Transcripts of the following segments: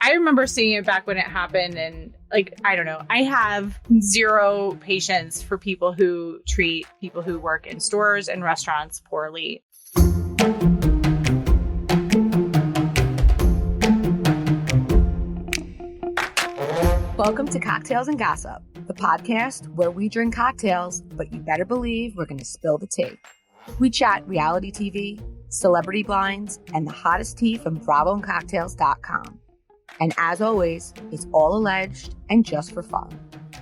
I remember seeing it back when it happened, and like, I don't know, I have zero patience for people who treat people who work in stores and restaurants poorly. Welcome to Cocktails and Gossip, the podcast where we drink cocktails, but you better believe we're going to spill the tea. We chat reality TV, celebrity blinds, and the hottest tea from BravoandCocktails.com. And as always, it's all alleged and just for fun.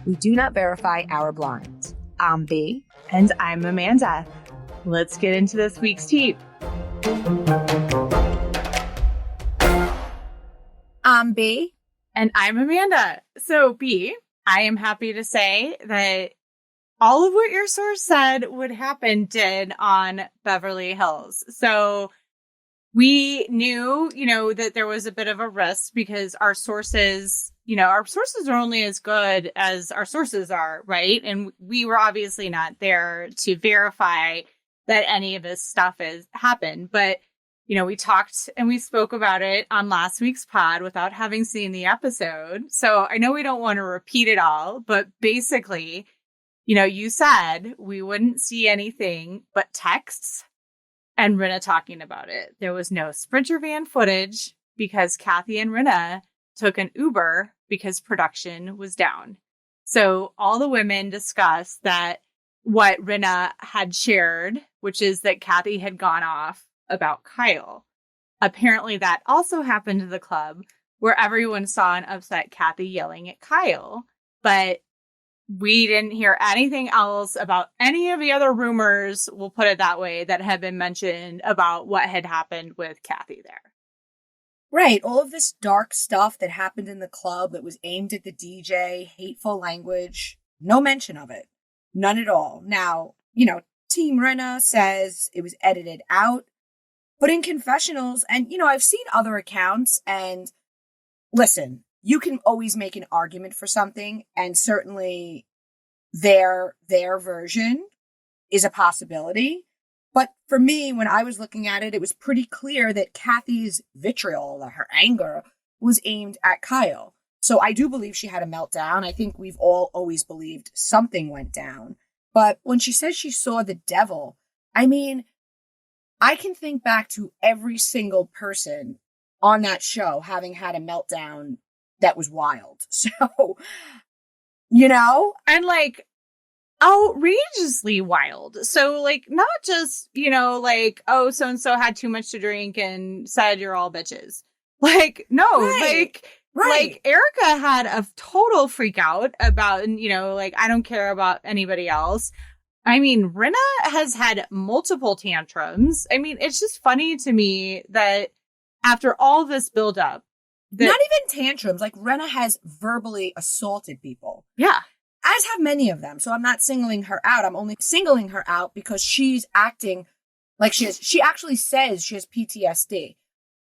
We do not verify our blinds. I'm B. And I'm Amanda. Let's get into this week's tea. I'm B. And I'm Amanda. So, B, I am happy to say that all of what your source said would happen did on Beverly Hills. So we knew, that there was a bit of a risk because our sources are only as good as our sources are, right? And we were obviously not there to verify that any of this stuff has happened. But, we talked and we spoke about it on last week's pod without having seen the episode. So I know we don't want to repeat it all, but basically, you said we wouldn't see anything but texts and Rinna talking about it. There was no Sprinter van footage because Kathy and Rinna took an Uber because production was down. So all the women discussed that what Rinna had shared, which is that Kathy had gone off about Kyle. Apparently that also happened to the club where everyone saw an upset Kathy yelling at Kyle. But we didn't hear anything else about any of the other rumors, we'll put it that way, that had been mentioned about what had happened with Kathy there. Right. All of this dark stuff that happened in the club that was aimed at the DJ, hateful language, no mention of it. None at all. Now, Team Rinna says it was edited out. But in confessionals, and, I've seen other accounts, and listen, you can always make an argument for something, and certainly their version is a possibility. But for me, when I was looking at it, it was pretty clear that Kathy's vitriol, her anger, was aimed at Kyle. So I do believe she had a meltdown. I think we've all always believed something went down. But when she says she saw the devil, I can think back to every single person on that show having had a meltdown that was wild. So, and outrageously wild. So not just, oh, so-and-so had too much to drink and said you're all bitches. No, right. Right. Erica had a total freak out about, I don't care about anybody else. Rinna has had multiple tantrums. It's just funny to me that after all this buildup, not even tantrums, Rinna has verbally assaulted people. Yeah. As have many of them. So I'm not singling her out. I'm only singling her out because she's acting like she actually says she has PTSD.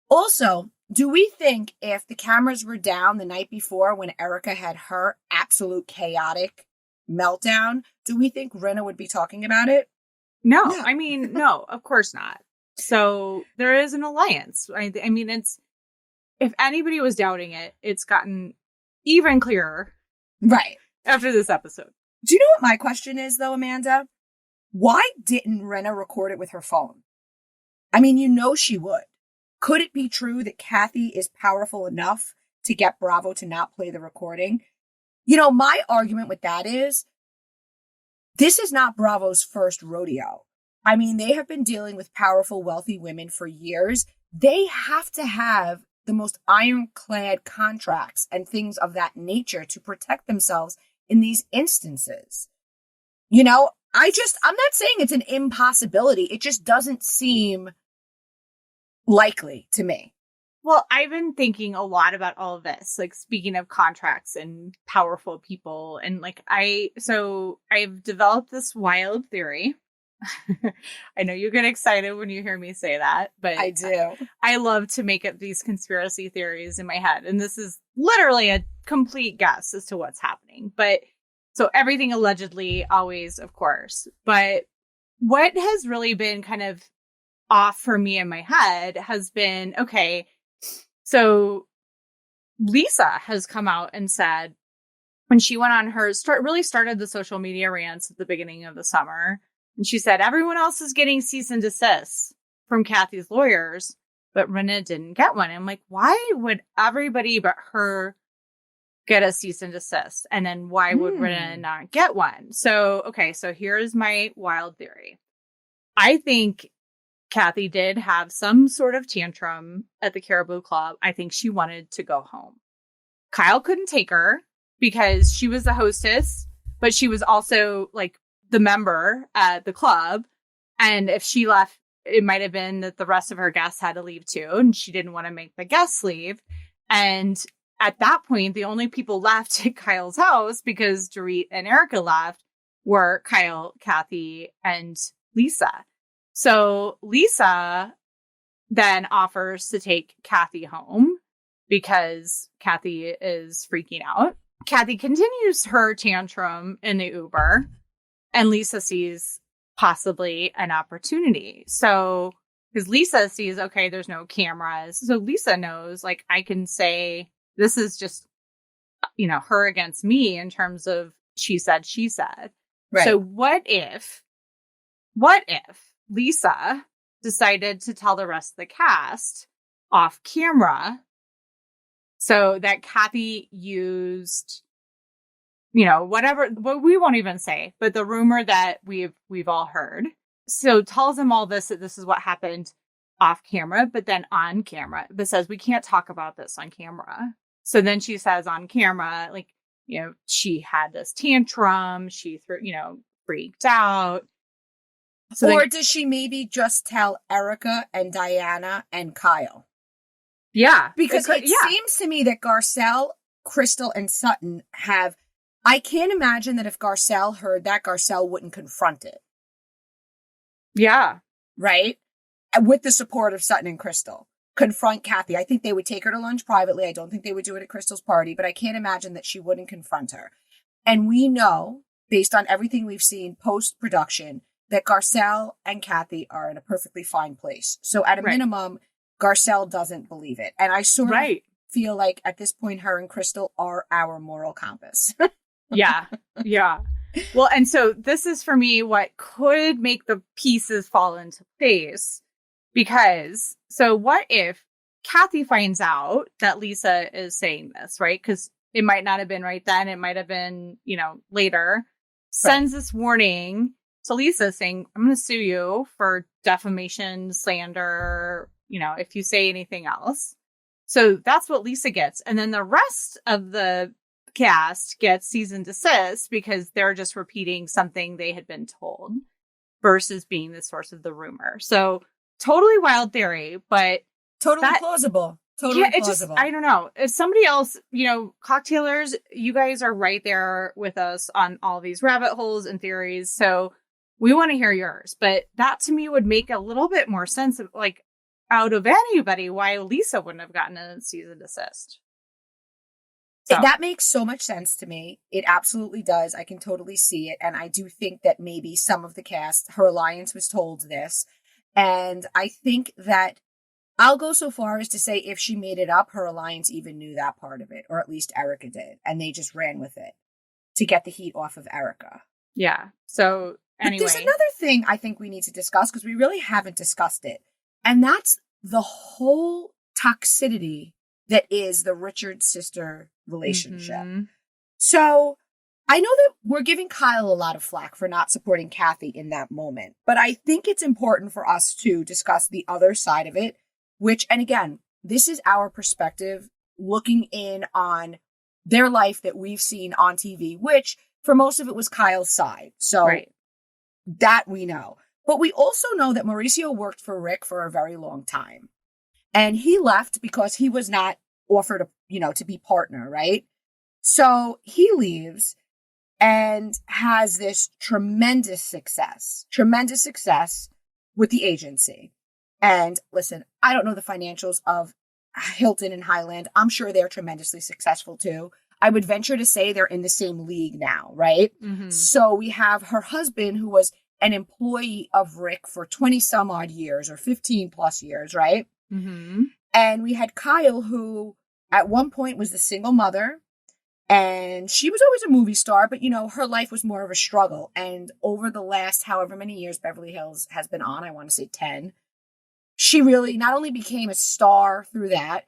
Also, do we think if the cameras were down the night before when Erica had her absolute chaotic meltdown, do we think Rinna would be talking about it? No. No, of course not. So there is an alliance. It's, if anybody was doubting it, it's gotten even clearer. Right. After this episode. Do you know what my question is, though, Amanda? Why didn't Rinna record it with her phone? She would. Could it be true that Kathy is powerful enough to get Bravo to not play the recording? My argument with that is, this is not Bravo's first rodeo. They have been dealing with powerful, wealthy women for years. They have to have the most ironclad contracts and things of that nature to protect themselves in these instances. I'm not saying it's an impossibility. It just doesn't seem likely to me. Well, I've been thinking a lot about all of this, speaking of contracts and powerful people. And I've developed this wild theory. I know you get excited when you hear me say that, but I do. I love to make up these conspiracy theories in my head. And this is literally a complete guess as to what's happening. But so everything allegedly, always, of course. But what has really been kind of off for me in my head has been, okay, so Lisa has come out and said, when she went on her really started the social media rants at the beginning of the summer, and she said everyone else is getting cease and desist from Kathy's lawyers, but Rinna didn't get one. I'm like, why would everybody but her get a cease and desist? And then why would Rinna not get one? So, okay, so here's my wild theory. I think Kathy did have some sort of tantrum at the Caribou Club. I think she wanted to go home. Kyle couldn't take her because she was the hostess, but she was also like the member at the club. And if she left, it might have been that the rest of her guests had to leave too. And she didn't want to make the guests leave. And at that point, the only people left at Kyle's house, because Dorit and Erika left, were Kyle, Kathy, and Lisa. So Lisa then offers to take Kathy home because Kathy is freaking out. Kathy continues her tantrum in the Uber, and Lisa sees possibly an opportunity. So, because Lisa sees, okay, there's no cameras. So Lisa knows, like, I can say, this is just, her against me in terms of she said. Right. So what if Lisa decided to tell the rest of the cast off camera so that Kathy used, what we won't even say, but the rumor that we've all heard. So tells them all this, that this is what happened off camera, but then on camera, but says we can't talk about this on camera. So then she says on camera, like, she had this tantrum, she freaked out. So or does she maybe just tell Erika and Diana and Kyle? Yeah. Because it seems to me that Garcelle, Crystal, and Sutton have... I can't imagine that if Garcelle heard that, Garcelle wouldn't confront it. Yeah. Right? With the support of Sutton and Crystal. Confront Kathy. I think they would take her to lunch privately. I don't think they would do it at Crystal's party, but I can't imagine that she wouldn't confront her. And we know, based on everything we've seen post-production, that Garcelle and Kathy are in a perfectly fine place. So at a minimum, Garcelle doesn't believe it. And I sort of feel like at this point, her and Crystal are our moral compass. Yeah. Well, and so this is for me what could make the pieces fall into place. Because, so what if Kathy finds out that Lisa is saying this, right? Because it might not have been right then. It might have been, later. Sends this warning to Lisa saying, I'm going to sue you for defamation, slander, if you say anything else. So that's what Lisa gets. And then the rest of the cast gets cease and desist because they're just repeating something they had been told versus being the source of the rumor. So totally wild theory, but totally plausible. Totally plausible. I don't know. If somebody else, cocktailers, you guys are right there with us on all these rabbit holes and theories. So we want to hear yours. But that to me would make a little bit more sense of, like, out of anybody, why Lisa wouldn't have gotten a cease and desist. So. That makes so much sense to me. It absolutely does. I can totally see it. And I do think that maybe some of the cast, her alliance was told this. And I think that I'll go so far as to say if she made it up, her alliance even knew that part of it, or at least Erika did. And they just ran with it to get the heat off of Erika. Yeah. So anyway. But there's another thing I think we need to discuss because we really haven't discussed it. And that's the whole toxicity that is the Richard sister relationship. Mm-hmm. So I know that we're giving Kyle a lot of flack for not supporting Kathy in that moment, but I think it's important for us to discuss the other side of it, which, and again, this is our perspective looking in on their life that we've seen on TV, which for most of it was Kyle's side. So that we know. But we also know that Mauricio worked for Rick for a very long time. And he left because he was not offered, to be partner, right? So he leaves and has this tremendous success with the agency. And listen, I don't know the financials of Hilton and Highland. I'm sure they're tremendously successful too. I would venture to say they're in the same league now, right? Mm-hmm. So we have her husband who was an employee of Rick for 20 some odd years or 15 plus years, right? Mm-hmm. And we had Kyle who at one point was the single mother, and she was always a movie star, but, her life was more of a struggle. And over the last however many years Beverly Hills has been on, I want to say 10, she really not only became a star through that,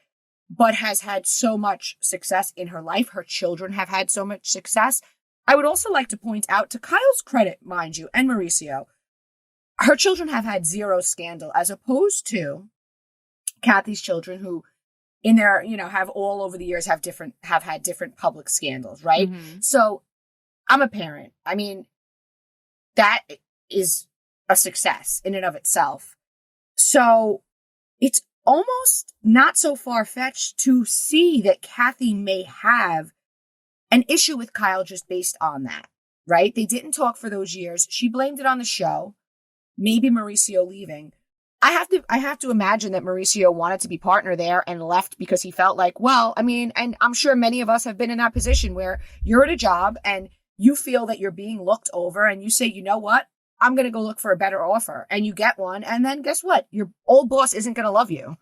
but has had so much success in her life. Her children have had so much success. I would also like to point out, to Kyle's credit, mind you, and Mauricio, her children have had zero scandal, as opposed to Kathy's children, who in their, have all over the years have had different public scandals, right? Mm-hmm. So I'm a parent. I mean, that is a success in and of itself. So it's almost not so far-fetched to see that Kathy may have an issue with Kyle just based on that, right? They didn't talk for those years. She blamed it on the show. Maybe Mauricio leaving. I have to imagine that Mauricio wanted to be partner there and left because he felt like, well, I mean, and I'm sure many of us have been in that position where you're at a job and you feel that you're being looked over and you say, you know what? I'm going to go look for a better offer, and you get one. And then guess what? Your old boss isn't going to love you.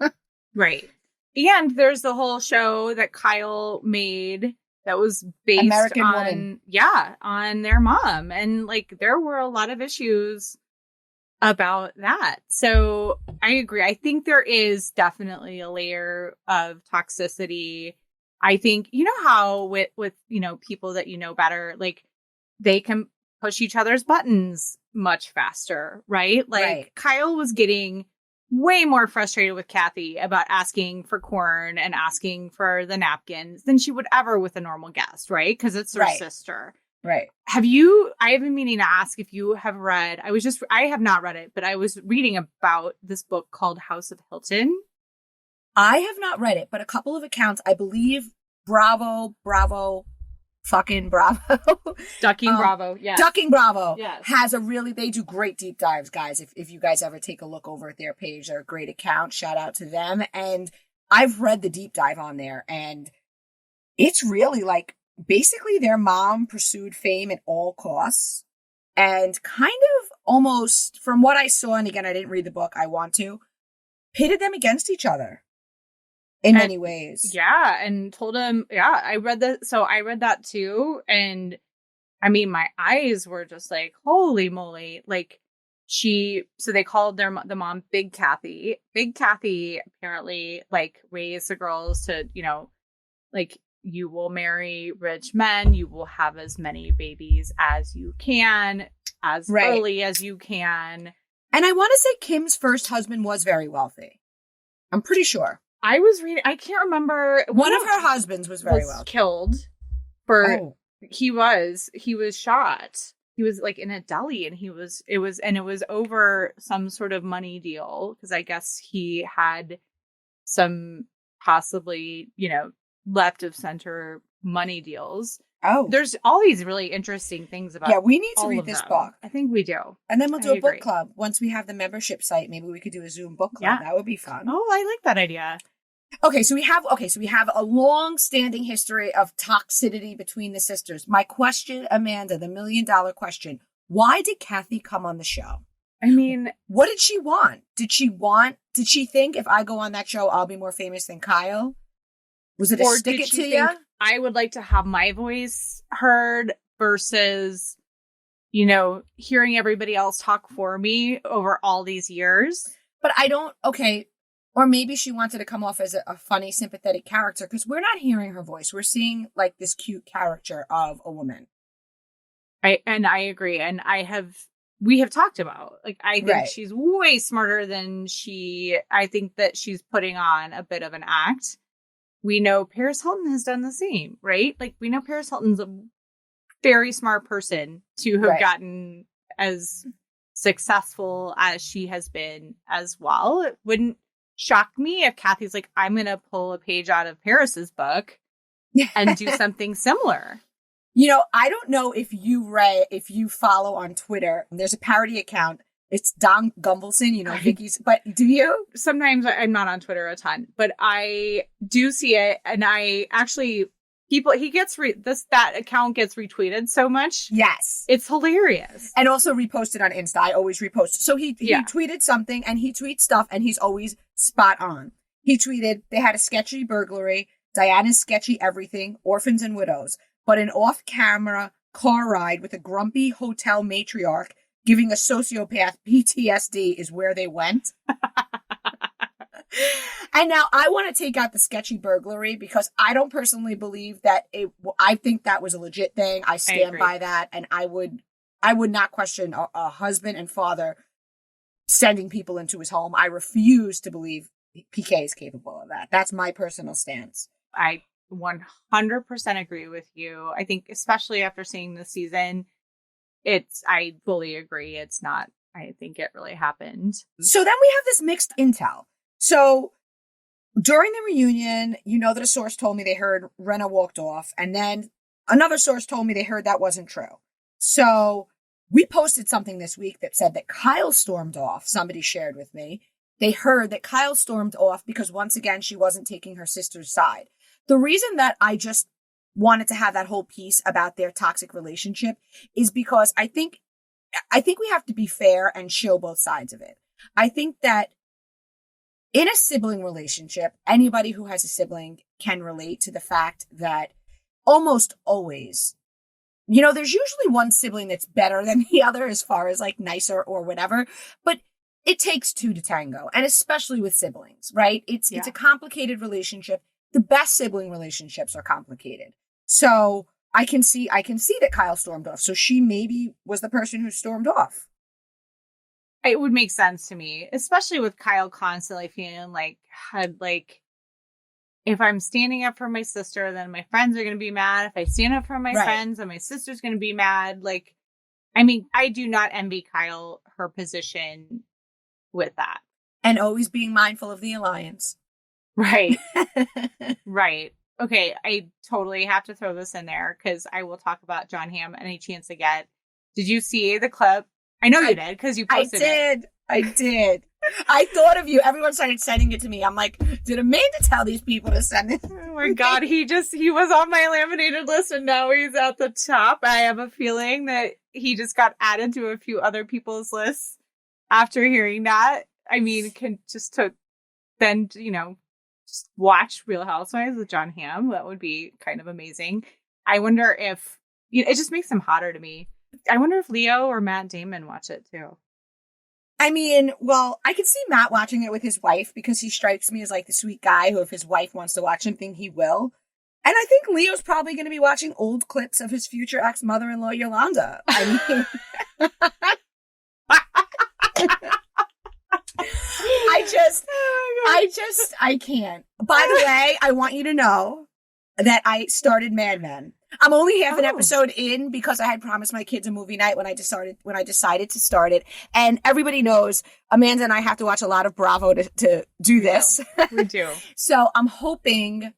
Right. And there's the whole show that Kyle made that was based American on, Woman. on their mom. And like, there were a lot of issues about that. So I agree. I think there is definitely a layer of toxicity. I think, how with, people that better, like they can push each other's buttons much faster, right? Like Right. Kyle was getting way more frustrated with Kathy about asking for corn and asking for the napkins than she would ever with a normal guest, right? Because it's her sister. Right. I have been meaning to ask if you have read, I have not read it, but I was reading about this book called House of Hilton. I have not read it, but a couple of accounts, I believe Bravo, fucking Bravo. Ducking Bravo, yes. Ducking Bravo Yes. has they do great deep dives, guys. If you guys ever take a look over at their page, they're a great account. Shout out to them. And I've read the deep dive on there, and it's really like, basically their mom pursued fame at all costs and kind of almost, from what I saw, and again, I didn't read the book, I want to, pitted them against each other in many ways. Yeah, and told him, I read that. So I read that too. And I mean, my eyes were just like, holy moly. Like so they called the mom Big Kathy. Big Kathy apparently like raised the girls to, like, you will marry rich men. You will have as many babies as you can, as early as you can. And I want to say Kim's first husband was very wealthy. I'm pretty sure. I was reading, I can't remember. One of her husbands was very wealthy. Killed for, he was shot. He was like in a deli, and it was over some sort of money deal. Cause I guess he had some possibly, left of center money deals. There's all these really interesting things about. Yeah, we need to read this book. I think we do. And then we'll do a book club. Once we have the membership site, maybe we could do a Zoom book club. Yeah. That would be fun. Oh, I like that idea. Okay, so we have a long-standing history of toxicity between the sisters. My question, Amanda, the $1 million question: why did Kathy come on the show? I mean, what did she want? Did she think, if I go on that show, I'll be more famous than Kyle? Was it a stick it to you? I would like to have my voice heard versus, hearing everybody else talk for me over all these years. But or maybe she wanted to come off as a funny, sympathetic character, because we're not hearing her voice. We're seeing like this cute caricature of a woman. I agree. And we have talked about, like, I think she's way smarter than I think that she's putting on a bit of an act. We know Paris Hilton has done the same, right? Like, we know Paris Hilton's a very smart person to have gotten as successful as she has been as well. It wouldn't shock me if Kathy's like, I'm going to pull a page out of Paris's book and do something similar. I don't know if you follow on Twitter, there's a parody account. It's Don Gumbelson, Vicky's, but do you? Sometimes I'm not on Twitter a ton, but I do see it. And I actually, that account gets retweeted so much. Yes. It's hilarious. And also reposted on Insta. I always repost. So he tweeted something, and he tweets stuff, and he's always spot on. He tweeted, they had a sketchy burglary. Diana's sketchy everything, orphans and widows, but an off-camera car ride with a grumpy hotel matriarch giving a sociopath PTSD is where they went. And now I want to take out the sketchy burglary because I don't personally believe that I think that was a legit thing. I stand by that. And I would not question a husband and father sending people into his home. I refuse to believe PK is capable of that. That's my personal stance. I 100% agree with you. I think especially after seeing this season, I fully agree. It's not, I think it really happened. So then we have this mixed intel. So during the reunion, you know that a source told me they heard Rinna walked off, and then another source told me they heard that wasn't true. So we posted something this week that said that Kyle stormed off. Somebody shared with me. They heard that Kyle stormed off because once again, she wasn't taking her sister's side. The reason that I just wanted to have that whole piece about their toxic relationship is because I think we have to be fair and show both sides of it. I think that in a sibling relationship, anybody who has a sibling can relate to the fact that almost always, you know, there's usually one sibling that's better than the other as far as like nicer or whatever, but it takes two to tango, and especially with siblings, right? It's a complicated relationship. The best sibling relationships are complicated. So I can see that Kyle stormed off. So she maybe was the person who stormed off. It would make sense to me, especially with Kyle constantly feeling like, if I'm standing up for my sister, then my friends are going to be mad. If I stand up for my friends, then my sister's going to be mad. Like, I mean, I do not envy Kyle her position with that. And always being mindful of the alliance. Right. Right. Okay, I totally have to throw this in there because I will talk about Jon Hamm any chance I get. Did you see the clip? I know you did because you posted it. I did. I thought of you. Everyone started sending it to me. I'm like, did Amanda tell these people to send it? Oh my God. He was on my laminated list and now he's at the top. I have a feeling that he just got added to a few other people's lists after hearing that. I mean, just watch Real Housewives with Jon Hamm. That would be kind of amazing. I wonder if, it just makes him hotter to me. I wonder if Leo or Matt Damon watch it too. I mean, well, I could see Matt watching it with his wife because he strikes me as like the sweet guy who, if his wife wants to watch something, he will. And I think Leo's probably going to be watching old clips of his future ex-mother-in-law, Yolanda. I mean, I can't. By the way, I want you to know that I started Mad Men. I'm only half an episode in because I had promised my kids a movie night when I decided to start it. And everybody knows Amanda and I have to watch a lot of Bravo to do this. We do. So I'm hoping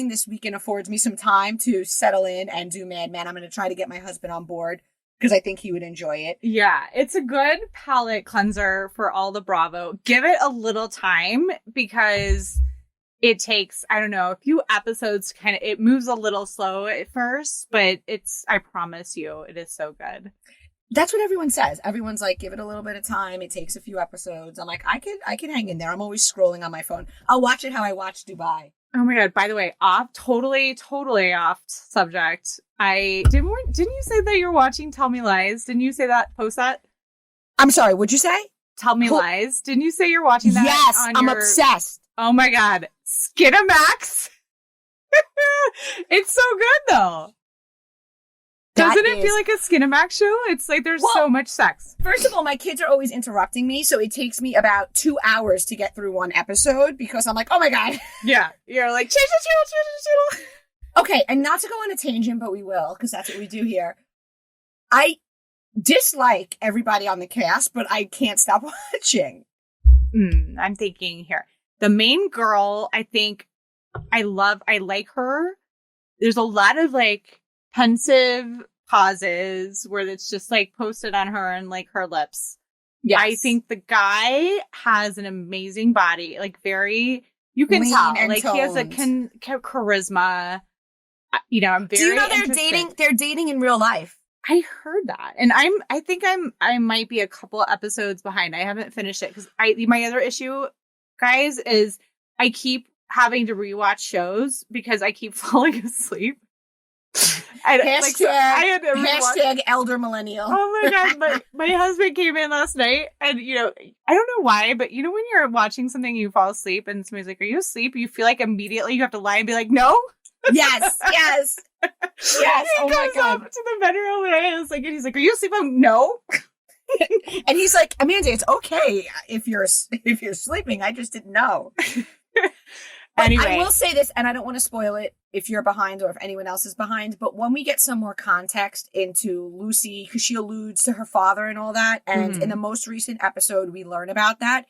this weekend affords me some time to settle in and do Mad Men. I'm going to try to get my husband on board because I think he would enjoy it. Yeah, it's a good palate cleanser for all the Bravo. Give it a little time because it takes, I don't know, a few episodes it moves a little slow at first, but I promise you, it is so good. That's what everyone says. Everyone's like, give it a little bit of time. It takes a few episodes. I'm like, I can hang in there. I'm always scrolling on my phone. I'll watch it how I watch Dubai. Oh my God. By the way, totally off subject. Didn't you say that you're watching Tell Me Lies? Didn't you say that? Post that? I'm sorry. What'd you say? Tell Me Lies. Didn't you say you're watching that? Yes, I'm obsessed. Oh my God. Skinamax. It's so good though. Doesn't it feel like a Skinamax show? It's like there's so much sex. First of all, my kids are always interrupting me, so it takes me about 2 hours to get through one episode because I'm like, oh my God. Yeah. You're like, chill. Okay, and not to go on a tangent, but we will, because that's what we do here. I dislike everybody on the cast, but I can't stop watching. I'm thinking here. The main girl, I think I like her. There's a lot of like pensive pauses where it's just like posted on her and like her lips. Yes. I think the guy has an amazing body, like you can tell, like toned. He has a charisma. I'm very. Do you know they're dating in real life? I heard that, and I might be a couple episodes behind. I haven't finished it because my other issue, guys, is I keep having to rewatch shows because I keep falling asleep. And Hashtag, so I had to hashtag elder millennial. Oh my God. My husband came in last night and, I don't know why, but when you're watching something, you fall asleep and somebody's like, are you asleep? You feel like immediately you have to lie and be like, no. Yes. Yes. Yes. He Oh my comes God. up to the bedroom and I was like, and he's like, are you asleep? I'm no. And he's like, Amanda, it's okay if you're sleeping. I just didn't know. But anyway, I will say this, and I don't want to spoil it if you're behind or if anyone else is behind, but when we get some more context into Lucy, because she alludes to her father and all that, and in the most recent episode, we learn about that,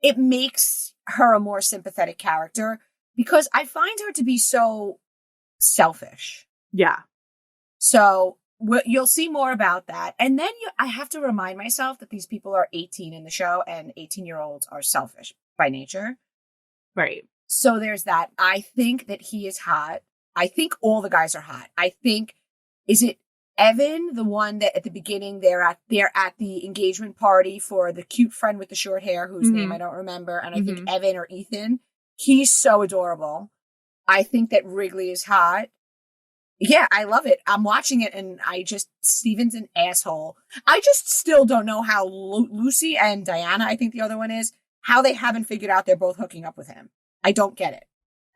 it makes her a more sympathetic character because I find her to be so selfish. Yeah. So you'll see more about that. And then I have to remind myself that these people are 18 in the show, and 18-year-olds are selfish by nature. Right. So there's that. I think that he is hot. I think all the guys are hot. I think, is it Evan, the one that at the beginning they're at the engagement party for the cute friend with the short hair, whose name I don't remember. And I think Evan or Ethan, he's so adorable. I think that Wrigley is hot. Yeah, I love it. I'm watching it and Steven's an asshole. I just still don't know how Lucy and Diana, I think the other one is, how they haven't figured out they're both hooking up with him. I don't get it.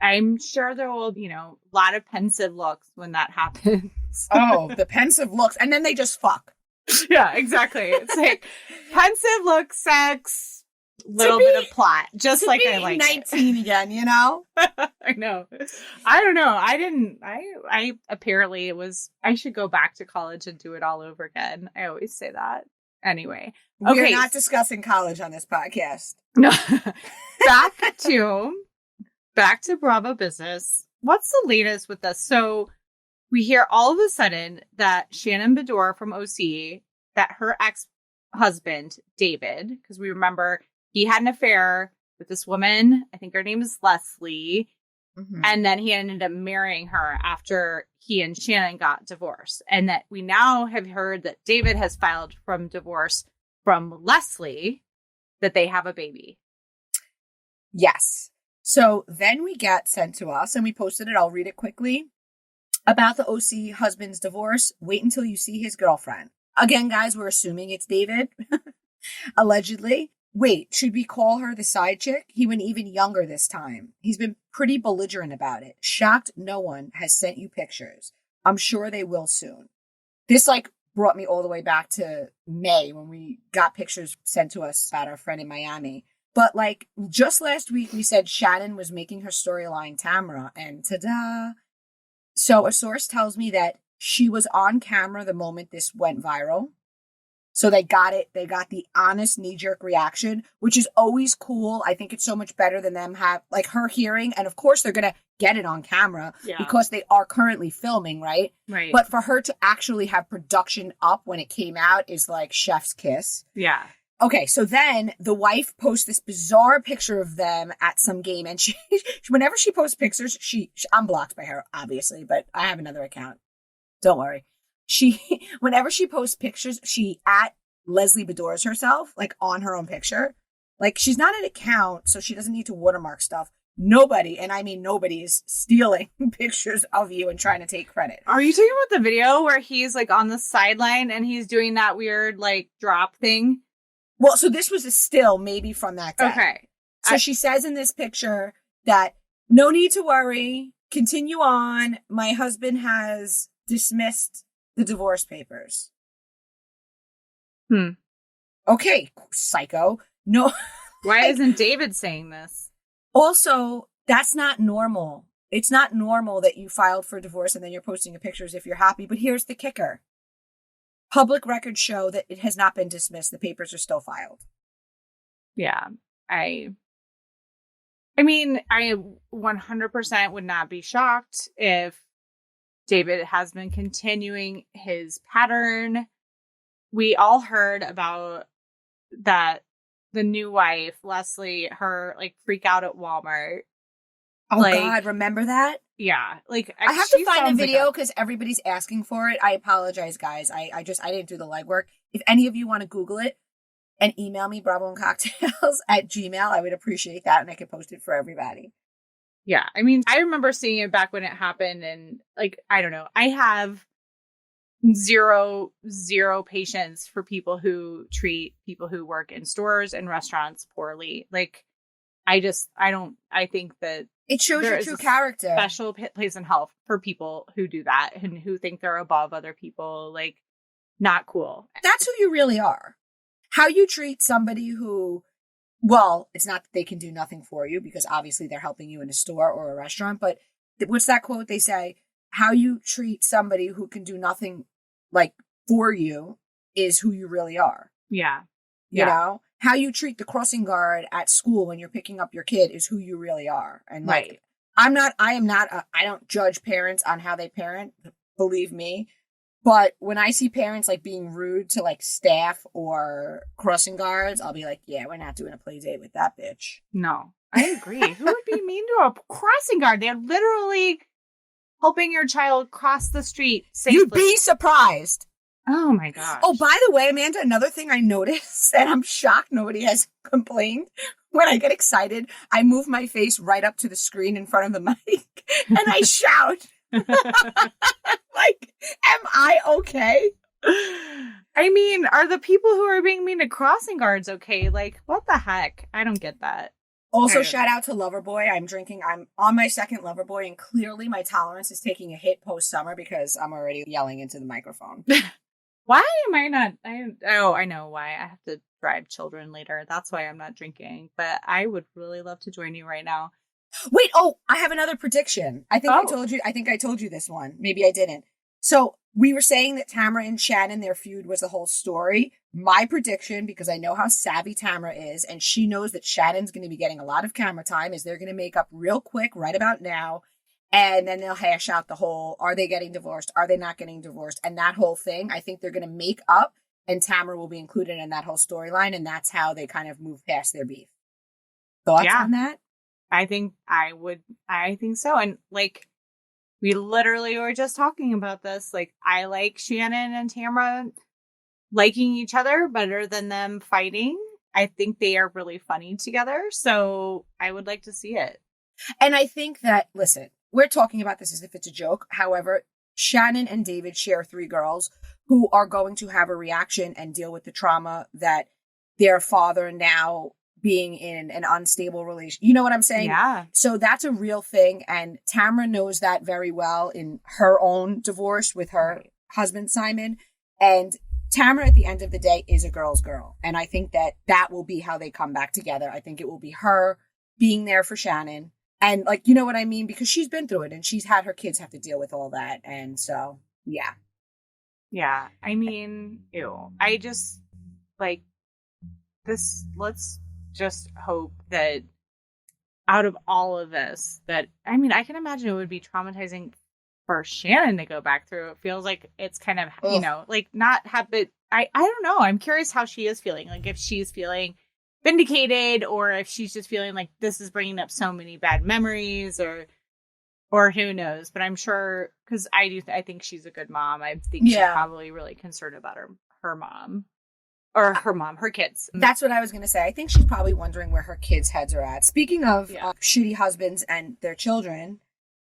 I'm sure there will, a lot of pensive looks when that happens. Oh, the pensive looks. And then they just fuck. Yeah, exactly. It's like pensive look, sex, little bit of plot. Just like I like 19 again, I know. I don't know. I apparently I should go back to college and do it all over again. I always say that. Anyway. We're not discussing college on this podcast. No. Back to Bravo Business. What's the latest with this? So we hear all of a sudden that Shannon Beador from OC, that her ex-husband, David, because we remember he had an affair with this woman. I think her name is Leslie. Mm-hmm. And then he ended up marrying her after he and Shannon got divorced. And that we now have heard that David has filed from divorce from Leslie, that they have a baby. Yes. So then we get sent to us, and we posted it. I'll read it quickly. About the OC husband's divorce. Wait until you see his girlfriend. Again, guys, we're assuming it's David. Allegedly. Wait, should we call her the side chick? He went even younger this time. He's been pretty belligerent about it. Shocked no one has sent you pictures. I'm sure they will soon. This brought me all the way back to May when we got pictures sent to us about our friend in Miami. But just last week, we said Shannon was making her storyline Tamara, and ta-da. So a source tells me that she was on camera the moment this went viral. So they got it. They got the honest knee-jerk reaction, which is always cool. I think it's so much better than them have her hearing. And of course, they're going to get it on camera because they are currently filming, right? Right. But for her to actually have production up when it came out is like chef's kiss. Yeah. Okay, so then the wife posts this bizarre picture of them at some game, and she, whenever she posts pictures, I'm blocked by her, obviously, but I have another account. Don't worry. Whenever she posts pictures, she at Leslie Beadors herself, on her own picture. She's not an account, so she doesn't need to watermark stuff. Nobody, and I mean nobody, is stealing pictures of you and trying to take credit. Are you talking about the video where he's on the sideline and he's doing that weird drop thing? Well, so this was a still maybe from that day. Okay. So she says in this picture that no need to worry, continue on. My husband has dismissed the divorce papers. Okay, psycho. No. Why isn't David saying this? Also, that's not normal. It's not normal that you filed for divorce and then you're posting a picture as if you're happy. But here's the kicker. Public records show that it has not been dismissed. The papers are still filed. Yeah. I mean, I 100% would not be shocked if David has been continuing his pattern. We all heard about that, the new wife, Leslie, her freak out at Walmart. Oh, God, remember that? Yeah. I have to find the video because everybody's asking for it. I apologize, guys. I didn't do the legwork. If any of you want to Google it and email me, bravoandcocktails@gmail.com, I would appreciate that, and I could post it for everybody. Yeah. I mean, I remember seeing it back when it happened, and like, I don't know. I have zero patience for people who treat people who work in stores and restaurants poorly. Like, I think that It shows there your is true a character. special place in health for people who do that and who think they're above other people. Like, not cool. That's who you really are. How you treat somebody who, well, it's not that they can do nothing for you because obviously they're helping you in a store or a restaurant, but what's that quote they say? How you treat somebody who can do nothing like for you is who you really are. Yeah. You know, how you treat the crossing guard at school when you're picking up your kid is who you really are. And like, Right. I don't judge parents on how they parent, believe me. But when I see parents like being rude to like staff or crossing guards, I'll be like, yeah, we're not doing a play date with that bitch. No, I agree. Who would be mean to a crossing guard? They're literally helping your child cross the street safely. You'd be surprised. Oh my gosh. Oh, by the way, Amanda, another thing I noticed, and I'm shocked nobody has complained. When I get excited, I move my face right up to the screen in front of the mic and I shout. Like, am I okay? I mean, are the people who are being mean to crossing guards okay? Like, what the heck? I don't get that. Also, shout out to Loverboy. I'm on my second Loverboy, and clearly my tolerance is taking a hit post-summer because I'm already yelling into the microphone. Why am I not? I know why. I have to drive children later. That's why I'm not drinking. But I would really love to join you right now. Wait, I have another prediction. I think I told you this one. Maybe I didn't. So we were saying that Tamara and Shannon, their feud was the whole story. My prediction, because I know how savvy Tamara is, and she knows that Shannon's going to be getting a lot of camera time, is they're going to make up real quick right about now. And then they'll hash out the whole, are they getting divorced? Are they not getting divorced? And that whole thing, I think they're going to make up, and Tamara will be included in that whole storyline. And that's how they kind of move past their beef. Thoughts on that? I think so. And like, we literally were just talking about this. Like, I like Shannon and Tamara liking each other better than them fighting. I think they are really funny together. So I would like to see it. And I think that, listen, we're talking about this as if it's a joke. However, Shannon and David share 3 girls who are going to have a reaction and deal with the trauma that their father now being in an unstable relation. You know what I'm saying? Yeah. So that's a real thing. And Tamara knows that very well in her own divorce with her husband, Simon. And Tamara, at the end of the day, is a girl's girl. And I think that will be how they come back together. I think it will be her being there for Shannon. And like, you know what I mean? Because she's been through it and she's had her kids have to deal with all that. And so, yeah. Yeah. I mean, ew. I just like this. Let's just hope that out of all of this, that, I mean, I can imagine it would be traumatizing for Shannon to go back through. It feels like it's kind of, you know, like not habit. I don't know. I'm curious how she is feeling. Like if she's feeling vindicated or if she's just feeling like this is bringing up so many bad memories or who knows. But I'm sure, because I think she's a good mom. I think she's probably really concerned about her mom. Or her kids. That's what I was going to say. I think she's probably wondering where her kids' heads are at. Speaking of shitty husbands and their children,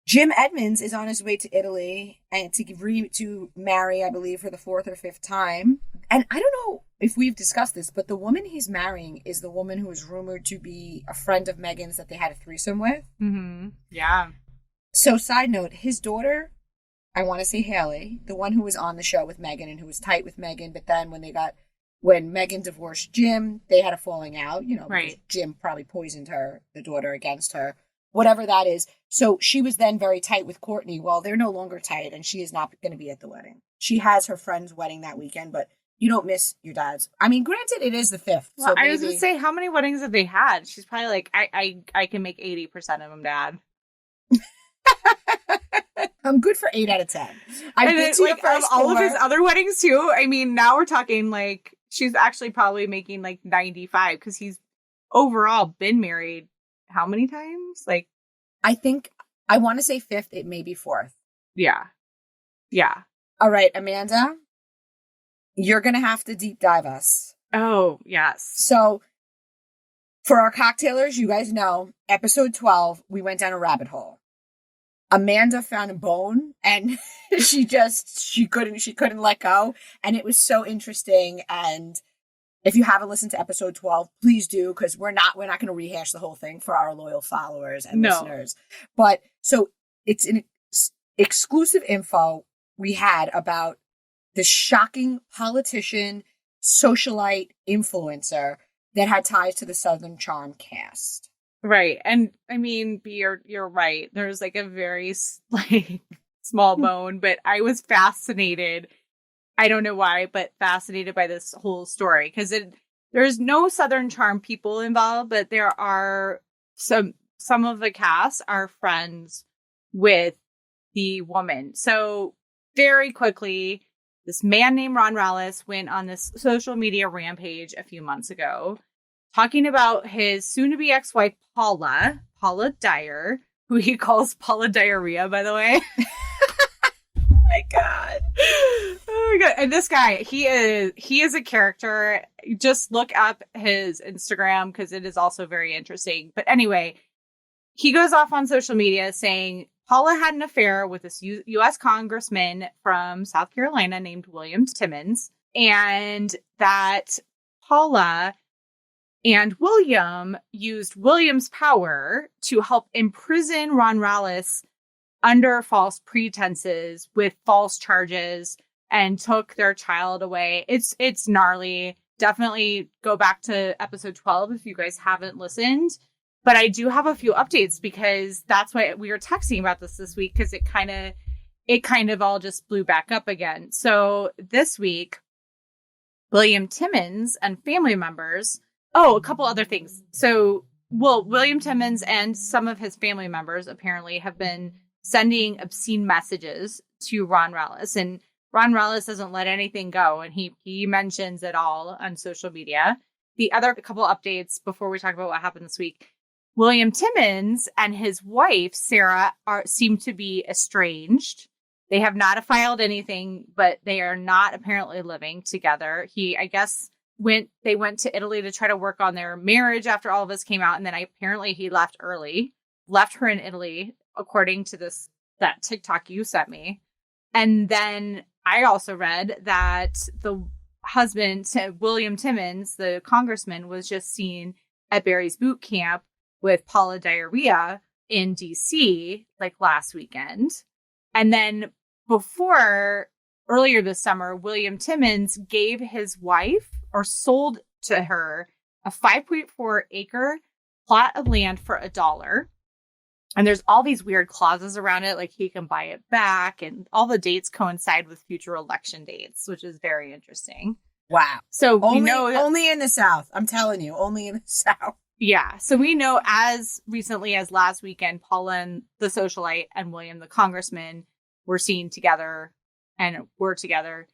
Jim Edmonds is on his way to Italy and to marry, I believe, for the 4th or 5th time. And I don't know if we've discussed this, but the woman he's marrying is the woman who is rumored to be a friend of Meghan's that they had a threesome with. Mm-hmm. Yeah. So, side note, his daughter, I want to say Haley, the one who was on the show with Meghan and who was tight with Meghan, but then when Meghan divorced Jim, they had a falling out, you know, because Jim probably poisoned the daughter against her, whatever that is. So she was then very tight with Kourtney. Well, they're no longer tight and she is not going to be at the wedding. She has her friend's wedding that weekend, but you don't miss your dad's. I mean, granted, it is the 5th. Well, so I was going to say, how many weddings have they had? She's probably like, I can make 80% of them, Dad. I'm good for 8 out of 10. I've been to like, all of his other weddings too. I mean, now we're talking like, she's actually probably making like 95 because he's overall been married how many times? Like, I think I want to say 5th. It may be 4th. Yeah. Yeah. All right, Amanda, you're going to have to deep dive us. Oh, yes. So For our cocktailers, you guys know, episode 12, we went down a rabbit hole. Amanda found a bone and she couldn't let go. And it was so interesting. And if you haven't listened to episode 12, please do, because we're not going to rehash the whole thing for our loyal followers and listeners. But so it's an exclusive info we had about the shocking politician, socialite, influencer that had ties to the Southern Charm cast. Right. And I mean, you're right. There's like a very like small bone, but I was fascinated. I don't know why, but fascinated by this whole story because there's no Southern Charm people involved, but there are some of the cast are friends with the woman. So very quickly, this man named Ron Rallis went on this social media rampage a few months ago, talking about his soon-to-be ex-wife, Paula Dyer, who he calls Paula Diarrhea, by the way. Oh my God. And this guy, he is a character. Just look up his Instagram because it is also very interesting. But anyway, he goes off on social media saying Paula had an affair with this U.S. congressman from South Carolina named William Timmons, and that Paula and William used William's power to help imprison Ron Rallis under false pretenses with false charges and took their child away. It's gnarly. Definitely go back to episode 12 if you guys haven't listened. But I do have a few updates because that's why we were texting about this week, because it kind of all just blew back up again. So this week, William Timmons and family members. Oh, a couple other things. So, William Timmons and some of his family members apparently have been sending obscene messages to Ron Rallis. And Ron Rallis doesn't let anything go. And he mentions it all on social media. The other couple updates before we talk about what happened this week. William Timmons and his wife, Sarah, seem to be estranged. They have not filed anything, but they are not apparently living together. They went to Italy to try to work on their marriage after all of this came out. And then apparently he left her in Italy, according to that TikTok you sent me. And then I also read that the husband, William Timmons, the congressman, was just seen at Barry's boot camp with Paula Diarrhea in DC like last weekend. And then earlier this summer, William Timmons gave his wife or sold to her a 5.4 acre plot of land for $1. And there's all these weird clauses around it, like he can buy it back, and all the dates coincide with future election dates, which is very interesting. Wow. So we know only in the South. I'm telling you, only in the South. Yeah. So we know as recently as last weekend, Paula the socialite and William the congressman were seen together and were together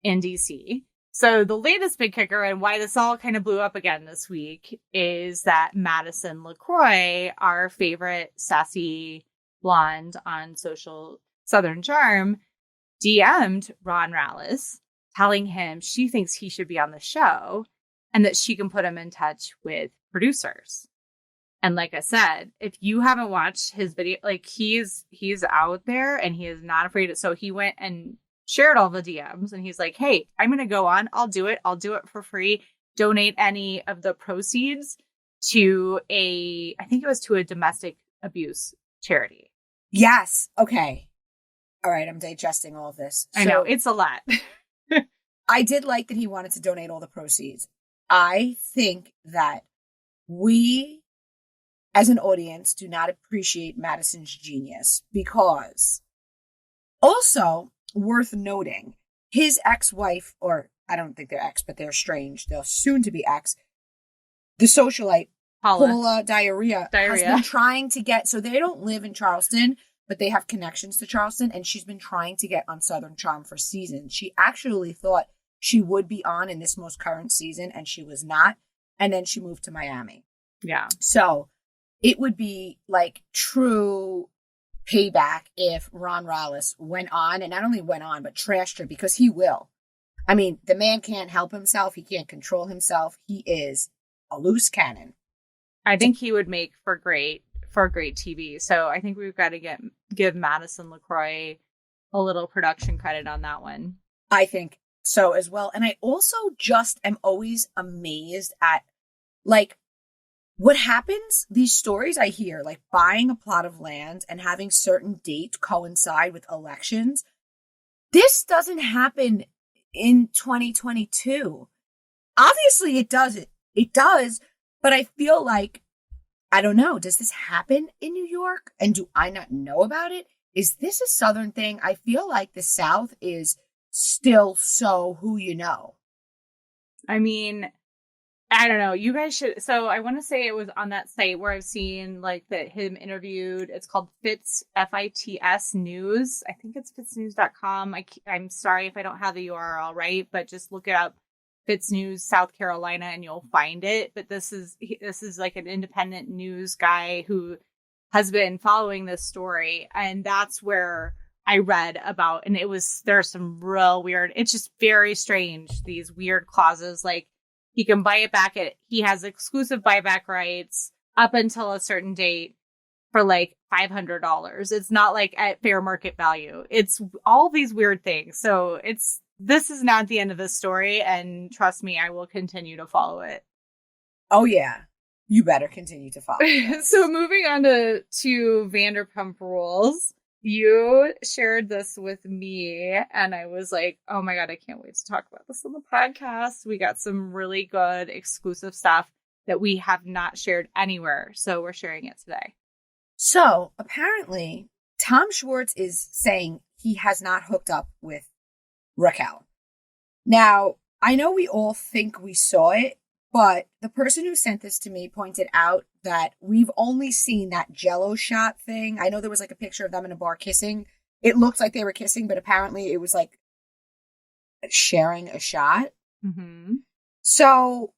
in DC. So the latest big kicker and why this all kind of blew up again this week is that Madison LaCroix, our favorite sassy blonde on social Southern Charm, DM'd Ron Rallis telling him she thinks he should be on the show and that she can put him in touch with producers. And like I said, if you haven't watched his video, like he's out there and he is not afraid. So he went and shared all the DMs and he's like, hey, I'm going to go on. I'll do it for free. Donate any of the proceeds to I think it was to a domestic abuse charity. Yes. Okay. All right. I'm digesting all of this. I know it's a lot. I did like that he wanted to donate all the proceeds. I think that we as an audience do not appreciate Madison's genius because also worth noting, his ex-wife, or I don't think they're ex, but they're estranged. They're soon to be ex. The socialite, Paula Diarrhea, has been trying to get, so they don't live in Charleston, but they have connections to Charleston, and she's been trying to get on Southern Charm for seasons. She actually thought she would be on in this most current season, and she was not. And then she moved to Miami. Yeah. So it would be like true payback if Ron Rallis went on, and not only went on, but trashed her, because he will. I mean, the man can't help himself. He can't control himself. He is a loose cannon. I think he would make for great TV. So I think we've got to give Madison LaCroix a little production credit on that one. I think so as well. And I also just am always amazed at like what happens, these stories I hear, like buying a plot of land and having certain dates coincide with elections. This doesn't happen in 2022. Obviously it does. It does. But I feel like, I don't know, does this happen in New York? And do I not know about it? Is this a Southern thing? I feel like the South is still so who you know. I mean, I don't know. You guys should. So I want to say it was on that site where I've seen like that him interviewed. It's called Fitz, FITS News. I think it's fitznews.com. I'm sorry if I don't have the URL right, but just look it up. Fitz News, South Carolina, and you'll find it. But this is like an independent news guy who has been following this story. And that's where I read about, and there's some real weird, it's just very strange. These weird clauses, like, he can buy it back he has exclusive buyback rights up until a certain date for like $500. It's not like at fair market value. It's all these weird things. So this is not the end of the story. And trust me, I will continue to follow it. Oh yeah. You better continue to follow it. So moving on to Vanderpump Rules. You shared this with me, and I was like, oh my God, I can't wait to talk about this on the podcast. We got some really good exclusive stuff that we have not shared anywhere. So we're sharing it today. So apparently, Tom Schwartz is saying he has not hooked up with Raquel. Now, I know we all think we saw it, but the person who sent this to me pointed out that we've only seen that Jell-O shot thing. I know there was like a picture of them in a bar kissing. It looked like they were kissing, but apparently it was like sharing a shot. Mm-hmm. So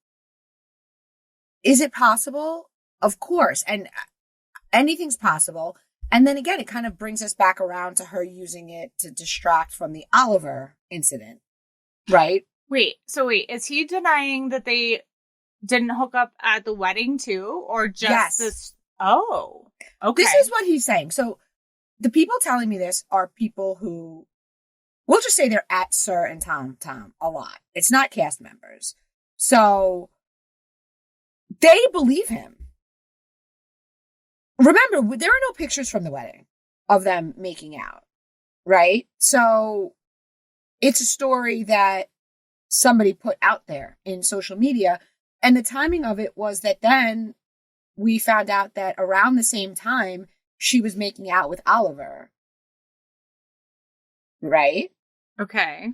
is it possible? Of course. And anything's possible. And then again, it kind of brings us back around to her using it to distract from the Oliver incident. Right? Wait, is he denying that they didn't hook up at the wedding too, or just this? Oh, okay. This is what he's saying. So the people telling me this are people who, we'll just say they're at Sir and Tom a lot. It's not cast members. So they believe him. Remember, there are no pictures from the wedding of them making out, right? So it's a story that somebody put out there in social media. And the timing of it was that then we found out that around the same time, she was making out with Oliver. Right? Okay.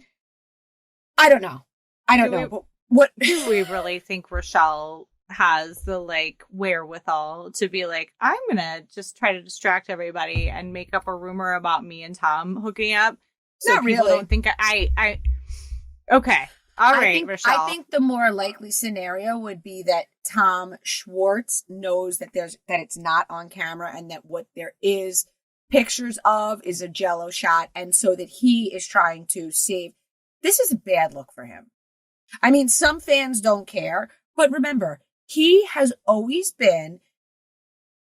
I don't know. But what do we really think Rochelle has the like wherewithal to be like, I'm gonna just try to distract everybody and make up a rumor about me and Tom hooking up? So not people really. Don't think I okay. All right, Rochelle. I think the more likely scenario would be that Tom Schwartz knows that it's not on camera and that what there is pictures of is a Jell-O shot, and so that he is trying to save. This is a bad look for him. I mean, some fans don't care, but remember, he has always been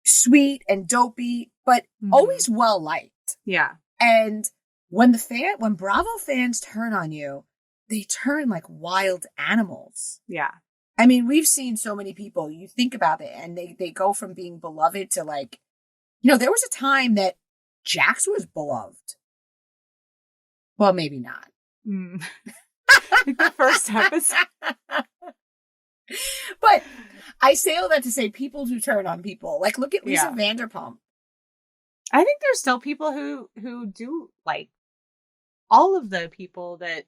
sweet and dopey, but always well liked. Yeah. And when Bravo fans turn on you, they turn like wild animals. Yeah. I mean, we've seen so many people, you think about it, and they go from being beloved to like, there was a time that Jax was beloved. Well, maybe not. The first episode. But I say all that to say people do turn on people. Like, look at Lisa Vanderpump. I think there's still people who do like all of the people that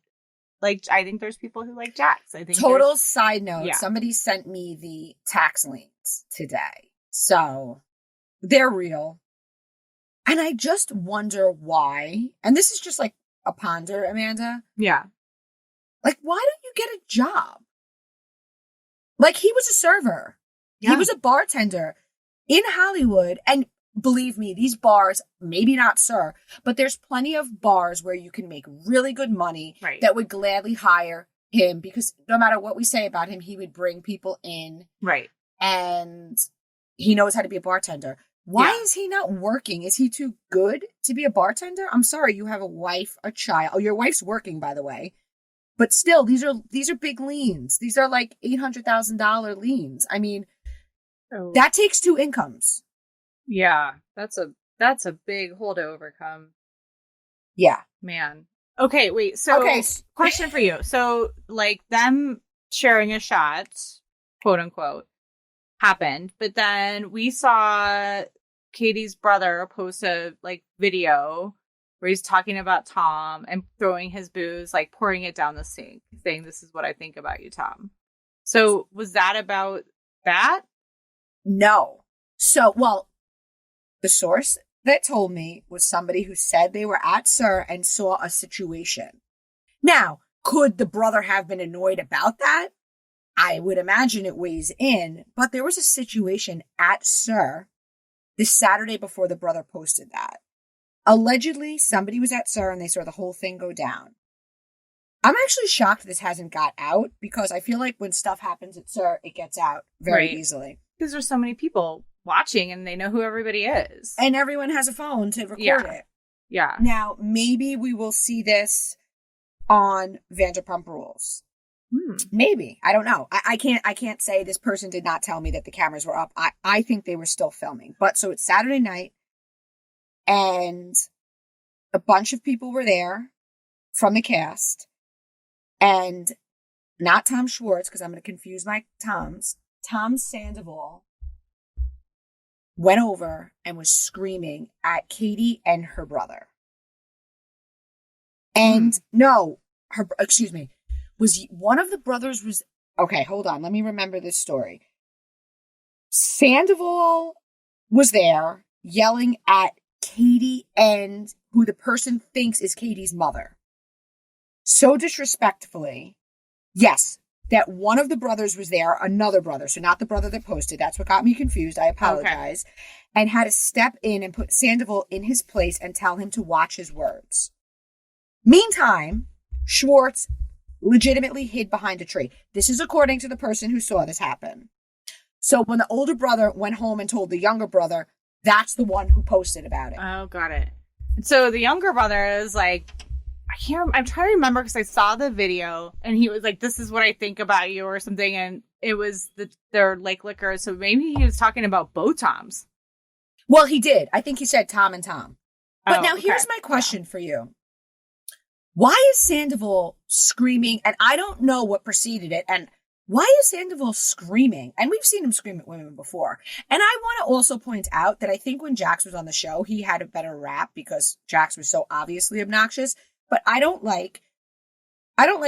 like. I think there's people who like Jax. I think. Total side note: somebody sent me the tax links today, so they're real, and I just wonder why. And this is just like a ponder, Amanda. Yeah. Like, why don't you get a job? Like, he was a server. Yeah. He was a bartender in Hollywood. And believe me, these bars, maybe not Sir, but there's plenty of bars where you can make really good money that would gladly hire him because no matter what we say about him, he would bring people in. Right. And he knows how to be a bartender. Why Yeah. is he not working? Is he too good to be a bartender? I'm sorry, you have a wife, a child. Oh, your wife's working, by the way. But still, these are big liens. These are like $800,000 liens. I mean, Oh. that takes two incomes. Yeah. That's a big hole to overcome. Yeah. Man. Okay, wait. So Okay. question for you. So like them sharing a shot, quote unquote, happened, but then we saw Katie's brother post a like video where he's talking about Tom and throwing his booze, like pouring it down the sink, saying, "This is what I think about you, Tom." So was that about that? No. So, well, the source that told me was somebody who said they were at SUR and saw a situation. Now, could the brother have been annoyed about that? I would imagine it weighs in, but there was a situation at SUR this Saturday before the brother posted that. Allegedly, somebody was at SUR and they saw the whole thing go down. I'm actually shocked this hasn't got out because I feel like when stuff happens at SUR, it gets out very Right. easily. Because there's so many people watching and they know who everybody is. And everyone has a phone to record Yeah. it. Yeah. Now, maybe we will see this on Vanderpump Rules. Maybe. I don't know. I can't say this person did not tell me that the cameras were up. I think they were still filming. But so it's Saturday night and a bunch of people were there from the cast and not Tom Schwartz, because I'm going to confuse my Toms. Tom Sandoval went over and was screaming at Katie and her brother. And excuse me, was one of the brothers was, okay, hold on. Let me remember this story. Sandoval was there yelling at Katie and who the person thinks is Katie's mother. So disrespectfully. Yes, that one of the brothers was there, another brother, so not the brother that posted. That's what got me confused. I apologize. Okay. And had to step in and put Sandoval in his place and tell him to watch his words. Meantime, Schwartz legitimately hid behind a tree. This is according to the person who saw this happen. So when the older brother went home and told the younger brother, that's the one who posted about it. Oh, got it. So the younger brother is like, I'm trying to remember because I saw the video and he was like, "This is what I think about you," or something. And it was their like liquor. So maybe he was talking about both Toms. Well, he did. I think he said Tom and Tom. But now here's my question for you. Why is Sandoval screaming? And I don't know what preceded it. And why is Sandoval screaming? And we've seen him scream at women before. And I want to also point out that I think when Jax was on the show, he had a better rap because Jax was so obviously obnoxious. But I don't like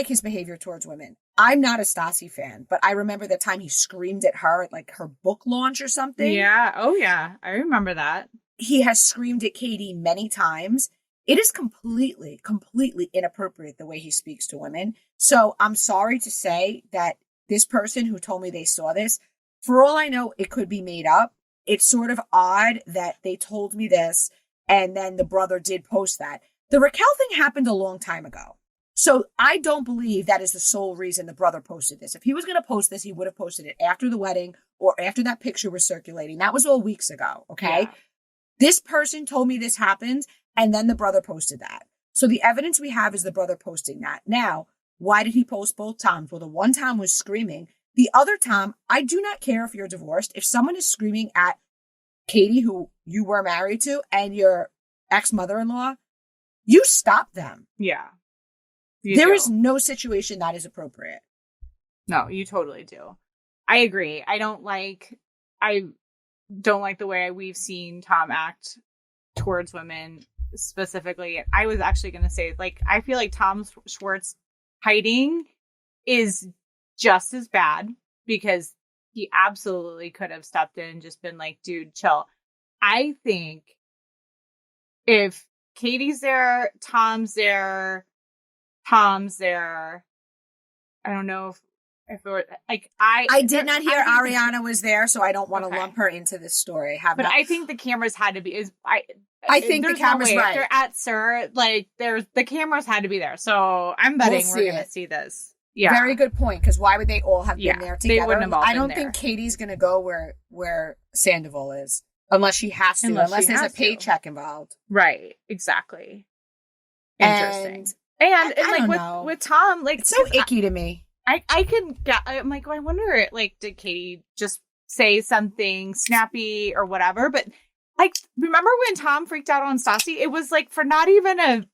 his behavior towards women. I'm not a Stassi fan, but I remember the time he screamed at her at like her book launch or something. Yeah. Oh, yeah. I remember that. He has screamed at Katie many times. It is completely inappropriate the way he speaks to women. So I'm sorry to say that this person who told me they saw this, for all I know, it could be made up. It's sort of odd that they told me this and then the brother did post that. The Raquel thing happened a long time ago. So I don't believe that is the sole reason the brother posted this. If he was going to post this, he would have posted it after the wedding or after that picture was circulating. That was all weeks ago. Okay. Yeah. This person told me this happened and then the brother posted that. So the evidence we have is the brother posting that. Now, why did he post both Toms? Well, the one Tom was screaming. The other Tom, I do not care if you're divorced. If someone is screaming at Katie, who you were married to, and your ex-mother-in-law, you stop them. Yeah. There is no situation that is appropriate. No, you totally do. I agree. I don't like the way we've seen Tom act towards women specifically. I was actually going to say, like, I feel like Tom Schwartz hiding is just as bad because he absolutely could have stepped in and just been like, dude, chill. I think if Katie's there, Tom's there, I don't know if it were, like, I did not hear Ariana was there, so I don't want to lump her into this story. I think the cameras had to be. I think the cameras right. If they're at SUR, like the cameras had to be there. So I'm betting we're going to see this. Yeah. Very good point. Because why would they all have Yeah, been there they together? wouldn't have all I been don't there. think Katie's going to go where Sandoval is, unless she has to, unless there's a paycheck involved. Right. Exactly. Interesting. And I like don't know. with Tom, like It's so icky to me. I can get. I'm like, I wonder, like, did Katie just say something snappy or whatever? But like, remember when Tom freaked out on Stassi? It was like for not even a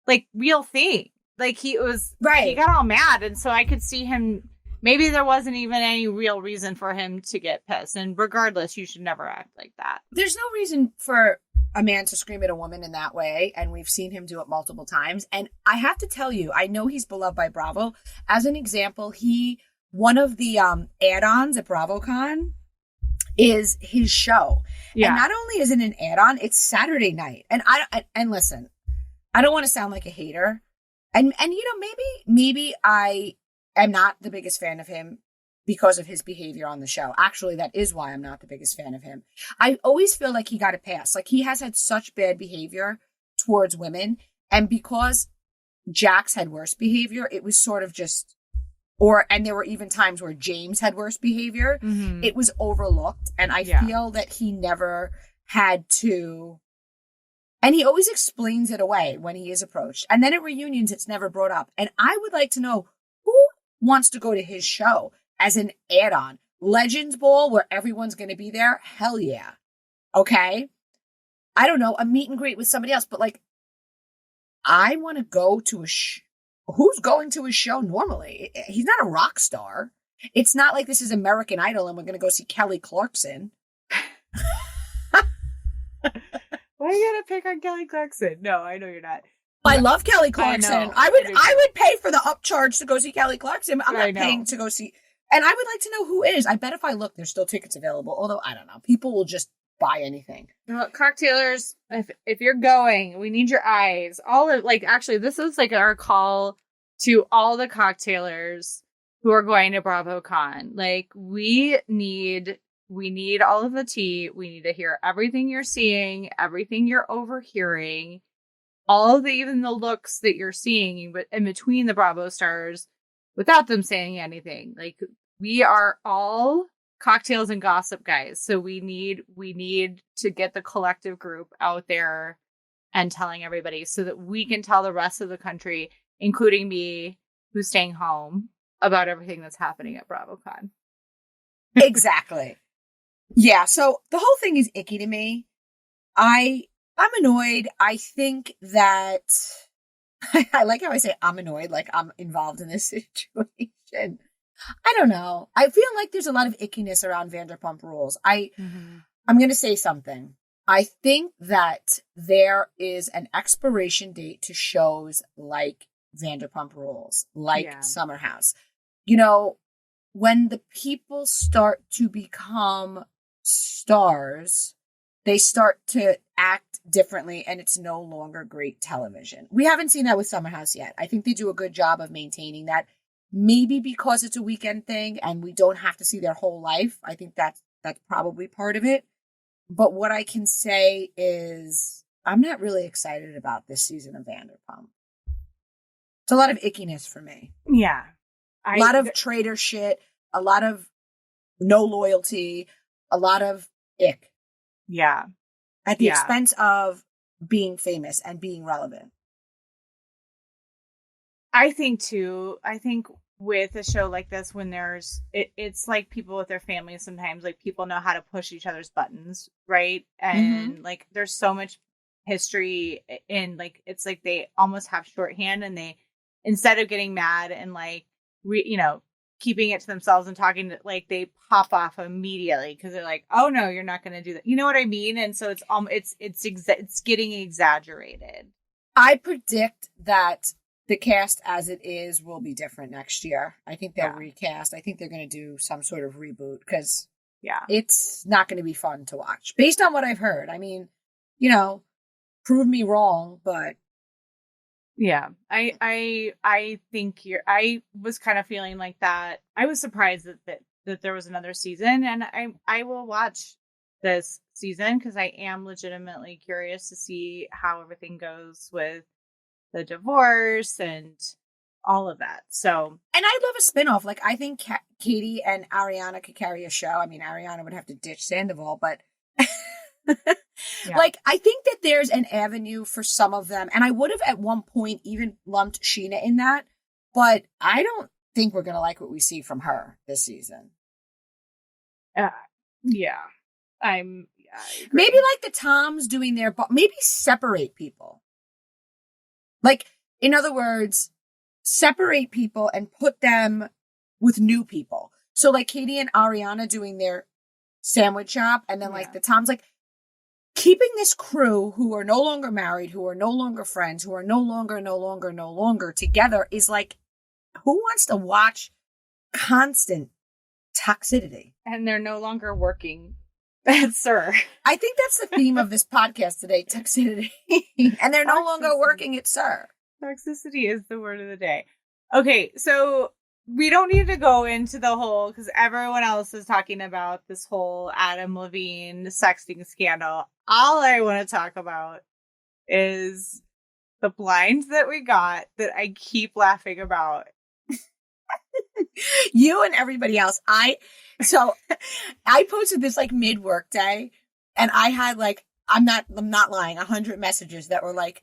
like real thing. Like he got all mad, and so I could see him. Maybe there wasn't even any real reason for him to get pissed. And regardless, you should never act like that. There's no reason for a man to scream at a woman in that way, and we've seen him do it multiple times. And I have to tell you, I know he's beloved by Bravo. As an example, one of the add-ons at BravoCon is his show. Yeah. And not only is it an add-on, it's Saturday night. And listen, I don't want to sound like a hater. And you know, maybe I am not the biggest fan of him because of his behavior on the show. Actually, that is why I'm not the biggest fan of him. I always feel like he got a pass. Like he has had such bad behavior towards women. And because Jax had worse behavior, it was sort of just, and there were even times where James had worse behavior. Mm-hmm. It was overlooked. And I feel that he never had to, and he always explains it away when he is approached. And then at reunions, it's never brought up. And I would like to know who wants to go to his show as an add-on. Legends Ball, where everyone's going to be there? Hell yeah. Okay? I don't know, a meet and greet with somebody else, but like, I want to go to who's going to his show normally? He's not a rock star. It's not like this is American Idol and we're going to go see Kelly Clarkson. Why are you going to pick on Kelly Clarkson? No, I know you're not. I love Kelly Clarkson. I would pay for the upcharge to go see Kelly Clarkson. I'm not paying to go see. And I would like to know who is. I bet if I look, there's still tickets available. Although, I don't know. People will just buy anything. Well, cocktailers, if you're going, we need your eyes. Actually, this is like our call to all the cocktailers who are going to BravoCon. Like, we need all of the tea. We need to hear everything you're seeing, everything you're overhearing, all of even the looks that you're seeing in between the Bravo stars without them saying anything. Like, we are all cocktails and gossip guys. So we need to get the collective group out there and telling everybody so that we can tell the rest of the country, including me, who's staying home, about everything that's happening at BravoCon. Exactly. Yeah. So the whole thing is icky to me. I'm annoyed. I think that I like how I say I'm annoyed, like I'm involved in this situation. I don't know. I feel like there's a lot of ickiness around Vanderpump Rules. I'm going to say something. I think that there is an expiration date to shows like Vanderpump Rules, like Summer House. You know, when the people start to become stars, they start to act differently and it's no longer great television. We haven't seen that with Summer House yet. I think they do a good job of maintaining that. Maybe because it's a weekend thing and we don't have to see their whole life. I think that's probably part of it. But what I can say is I'm not really excited about this season of Vanderpump. It's a lot of ickiness for me. Yeah. A lot of traitor shit, a lot of no loyalty, a lot of ick. Yeah. At the expense of being famous and being relevant. I think with a show like this, when it's like people with their families sometimes, like people know how to push each other's buttons, right? And like there's so much history in like, it's like they almost have shorthand and they, instead of getting mad and like, keeping it to themselves and talking to, like they pop off immediately because they're like, oh no, you're not going to do that. You know what I mean? And so it's getting exaggerated. I predict that the cast as it is will be different next year. I think they'll recast. I think they're going to do some sort of reboot because it's not going to be fun to watch based on what I've heard. I mean, prove me wrong, but yeah, I think I was kind of feeling like that. I was surprised that there was another season, and I will watch this season because I am legitimately curious to see how everything goes with the divorce and all of that. So, and I'd love a spinoff. Like, I think Katie and Ariana could carry a show. I mean, Ariana would have to ditch Sandoval, but yeah. like, I think that there's an avenue for some of them. And I would have at one point even lumped Sheena in that, but I don't think we're going to like what we see from her this season. Yeah. Maybe like the Toms doing their, maybe separate people. Like, in other words, separate people and put them with new people. So like Katie and Ariana doing their sandwich shop, and then like the Toms, like keeping this crew who are no longer married, who are no longer friends, who are no longer together is like, who wants to watch constant toxicity? And they're no longer working at SUR. I think that's the theme of this podcast today, toxicity. And they're no longer working at SUR. Toxicity is the word of the day. Okay, so we don't need to go into the whole, because everyone else is talking about this whole Adam Levine sexting scandal. All I want to talk about is the blinds that we got that I keep laughing about. You and everybody else. I posted this like mid-work day, and I had like, I'm not lying, 100 messages that were like,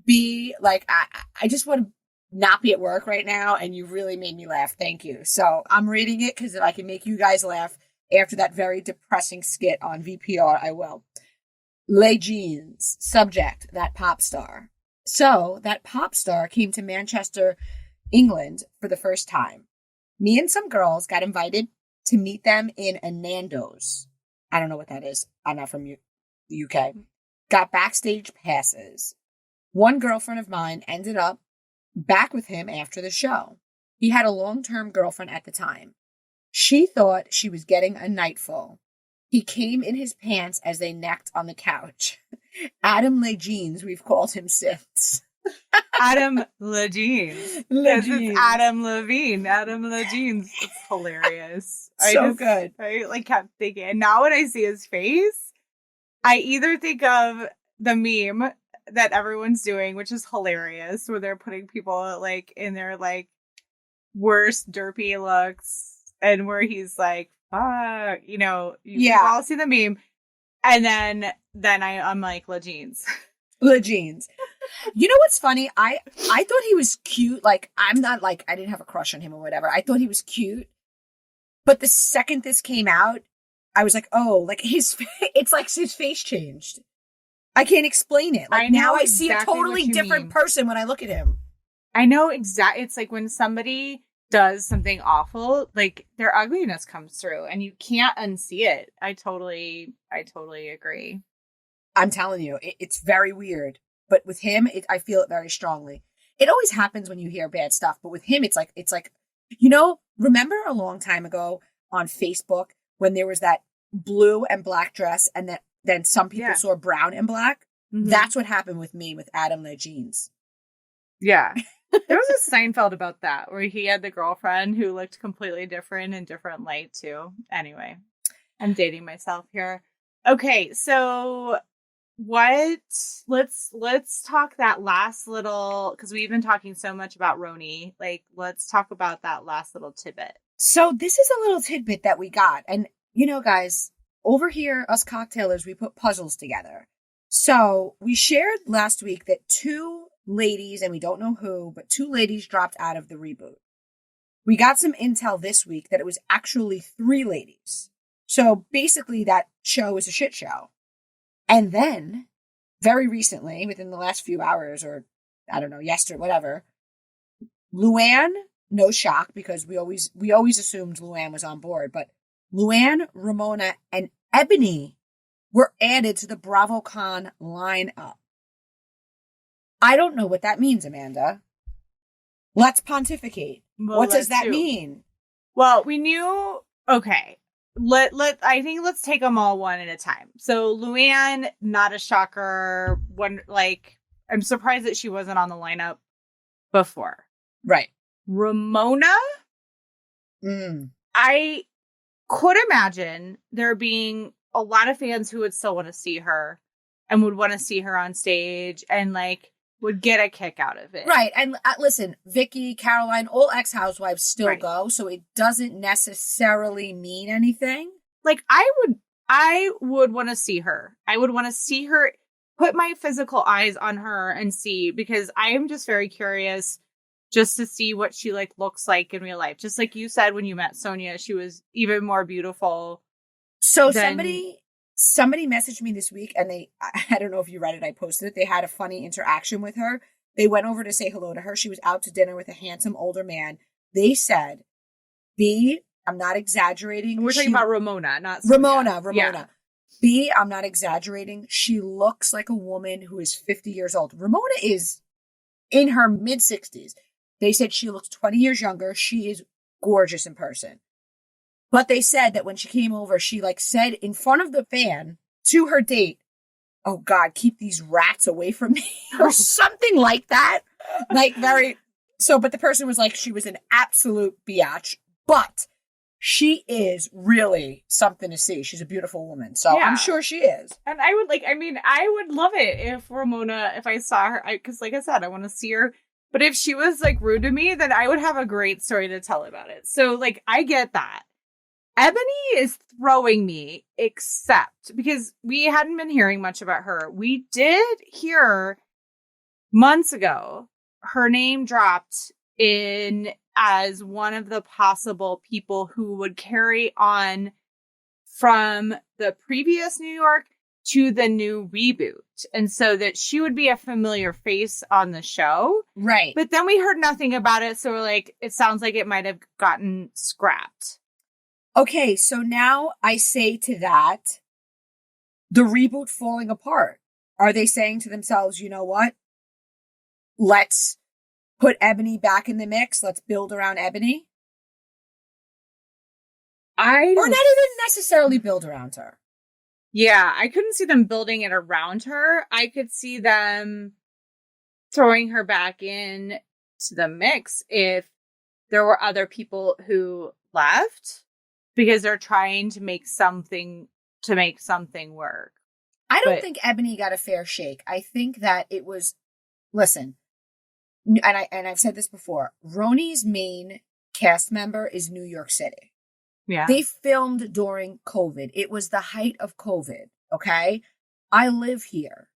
I just want to not be at work right now, and you really made me laugh. Thank you. So I'm reading it because if I can make you guys laugh after that very depressing skit on VPR, I will. Les Jeans. Subject, that pop star. So that pop star came to Manchester, England for the first time. Me and some girls got invited to meet them in a Nando's. I don't know what that is. I'm not from the UK. Got backstage passes. One girlfriend of mine ended up back with him after the show. He had a long-term girlfriend at the time. She thought she was getting a nightful. He came in his pants as they necked on the couch. Adam Le Jeans, we've called him since. Adam Le Jeans. It's Adam Levine. Adam Le Jeans. It's hilarious. Good. I like kept thinking, and now when I see his face, I either think of the meme that everyone's doing, which is hilarious, where they're putting people like in their like worst derpy looks, and where he's like, fuck, you've all seen the meme. And then I'm like, Le Jeans. Le Jeans. You know what's funny? I thought he was cute. Like, I'm not like, I didn't have a crush on him or whatever. I thought he was cute. But the second this came out, I was like, oh, like it's like his face changed. I can't explain it. Like, now I see a totally different person when I look at him. I know exactly. It's like when somebody does something awful, like their ugliness comes through and you can't unsee it. I totally agree. I'm telling you, it's very weird. But with him, I feel it very strongly. It always happens when you hear bad stuff. But with him, it's like, remember a long time ago on Facebook when there was that blue and black dress, and then some people saw brown and black? Mm-hmm. That's what happened with me with Adam Le Jeans. Yeah. There was a Seinfeld about that where he had the girlfriend who looked completely different in different light too. Anyway, I'm dating myself here. Okay, so let's talk that last little, because we've been talking so much about Roni. Like, let's talk about that last little tidbit. So this is a little tidbit that we got. And, guys, over here, us cocktailers, we put puzzles together. So we shared last week that 2 ladies, and we don't know who, but 2 ladies dropped out of the reboot. We got some intel this week that it was actually 3 ladies. So basically that show is a shit show. And then, very recently, within the last few hours, or I don't know, yesterday, whatever, Luann, no shock, because we always assumed Luann was on board, but Luann, Ramona, and Ebony were added to the BravoCon lineup. I don't know what that means, Amanda. Let's pontificate. Well, what does that mean? Well, we knew. Okay. I think let's take them all one at a time. So Luann, not a shocker. I'm surprised that she wasn't on the lineup before. Right. Ramona. I could imagine there being a lot of fans who would still want to see her and would want to see her on stage. And like, would get a kick out of it. Right. And listen, Vicky, Caroline, all ex-housewives still Right. go, so it doesn't necessarily mean anything. Like, I would want to see her. I would want to see her, put my physical eyes on her and see, because I am just very curious just to see what she like looks like in real life. Just like you said, when you met Sonia, she was even more beautiful. So Then- somebody messaged me this week, and I don't know if you read it, I posted it. They had a funny interaction with her. They went over to say hello to her. She was out to dinner with a handsome older man. They said, B, I'm not exaggerating. We're talking about Ramona, not Sonia. Ramona. Yeah. B, I'm not exaggerating. She looks like a woman who is 50 years old. Ramona is in her mid-60s. They said she looks 20 years younger. She is gorgeous in person. But they said that when she came over, she like said in front of the fan to her date, "Oh God, keep these rats away from me," or something like that. Like but the person was like, she was an absolute biatch, but she is really something to see. She's a beautiful woman. So Yeah. I'm sure she is. And I would love it if Ramona, if I saw her, because like I said, I want to see her. But if she was like rude to me, then I would have a great story to tell about it. So like, I get that. Ebony is throwing me, except because we hadn't been hearing much about her. We did hear months ago her name dropped in as one of the possible people who would carry on from the previous New York to the new reboot. And so that she would be a familiar face on the show. Right. But then we heard nothing about it. So we're like, it sounds like it might have gotten scrapped. Okay, so now I say to that, the reboot falling apart. Are they saying to themselves, you know what? Let's put Ebony back in the mix. Let's build around Ebony. Or not even necessarily build around her. Yeah, I couldn't see them building it around her. I could see them throwing her back in to the mix if there were other people who left, because they're trying to make something work. I don't think Ebony got a fair shake. I think that it was, listen, and I've said this before, Roni's main cast member is New York City. Yeah. They filmed during COVID. It was the height of COVID. Okay. I live here.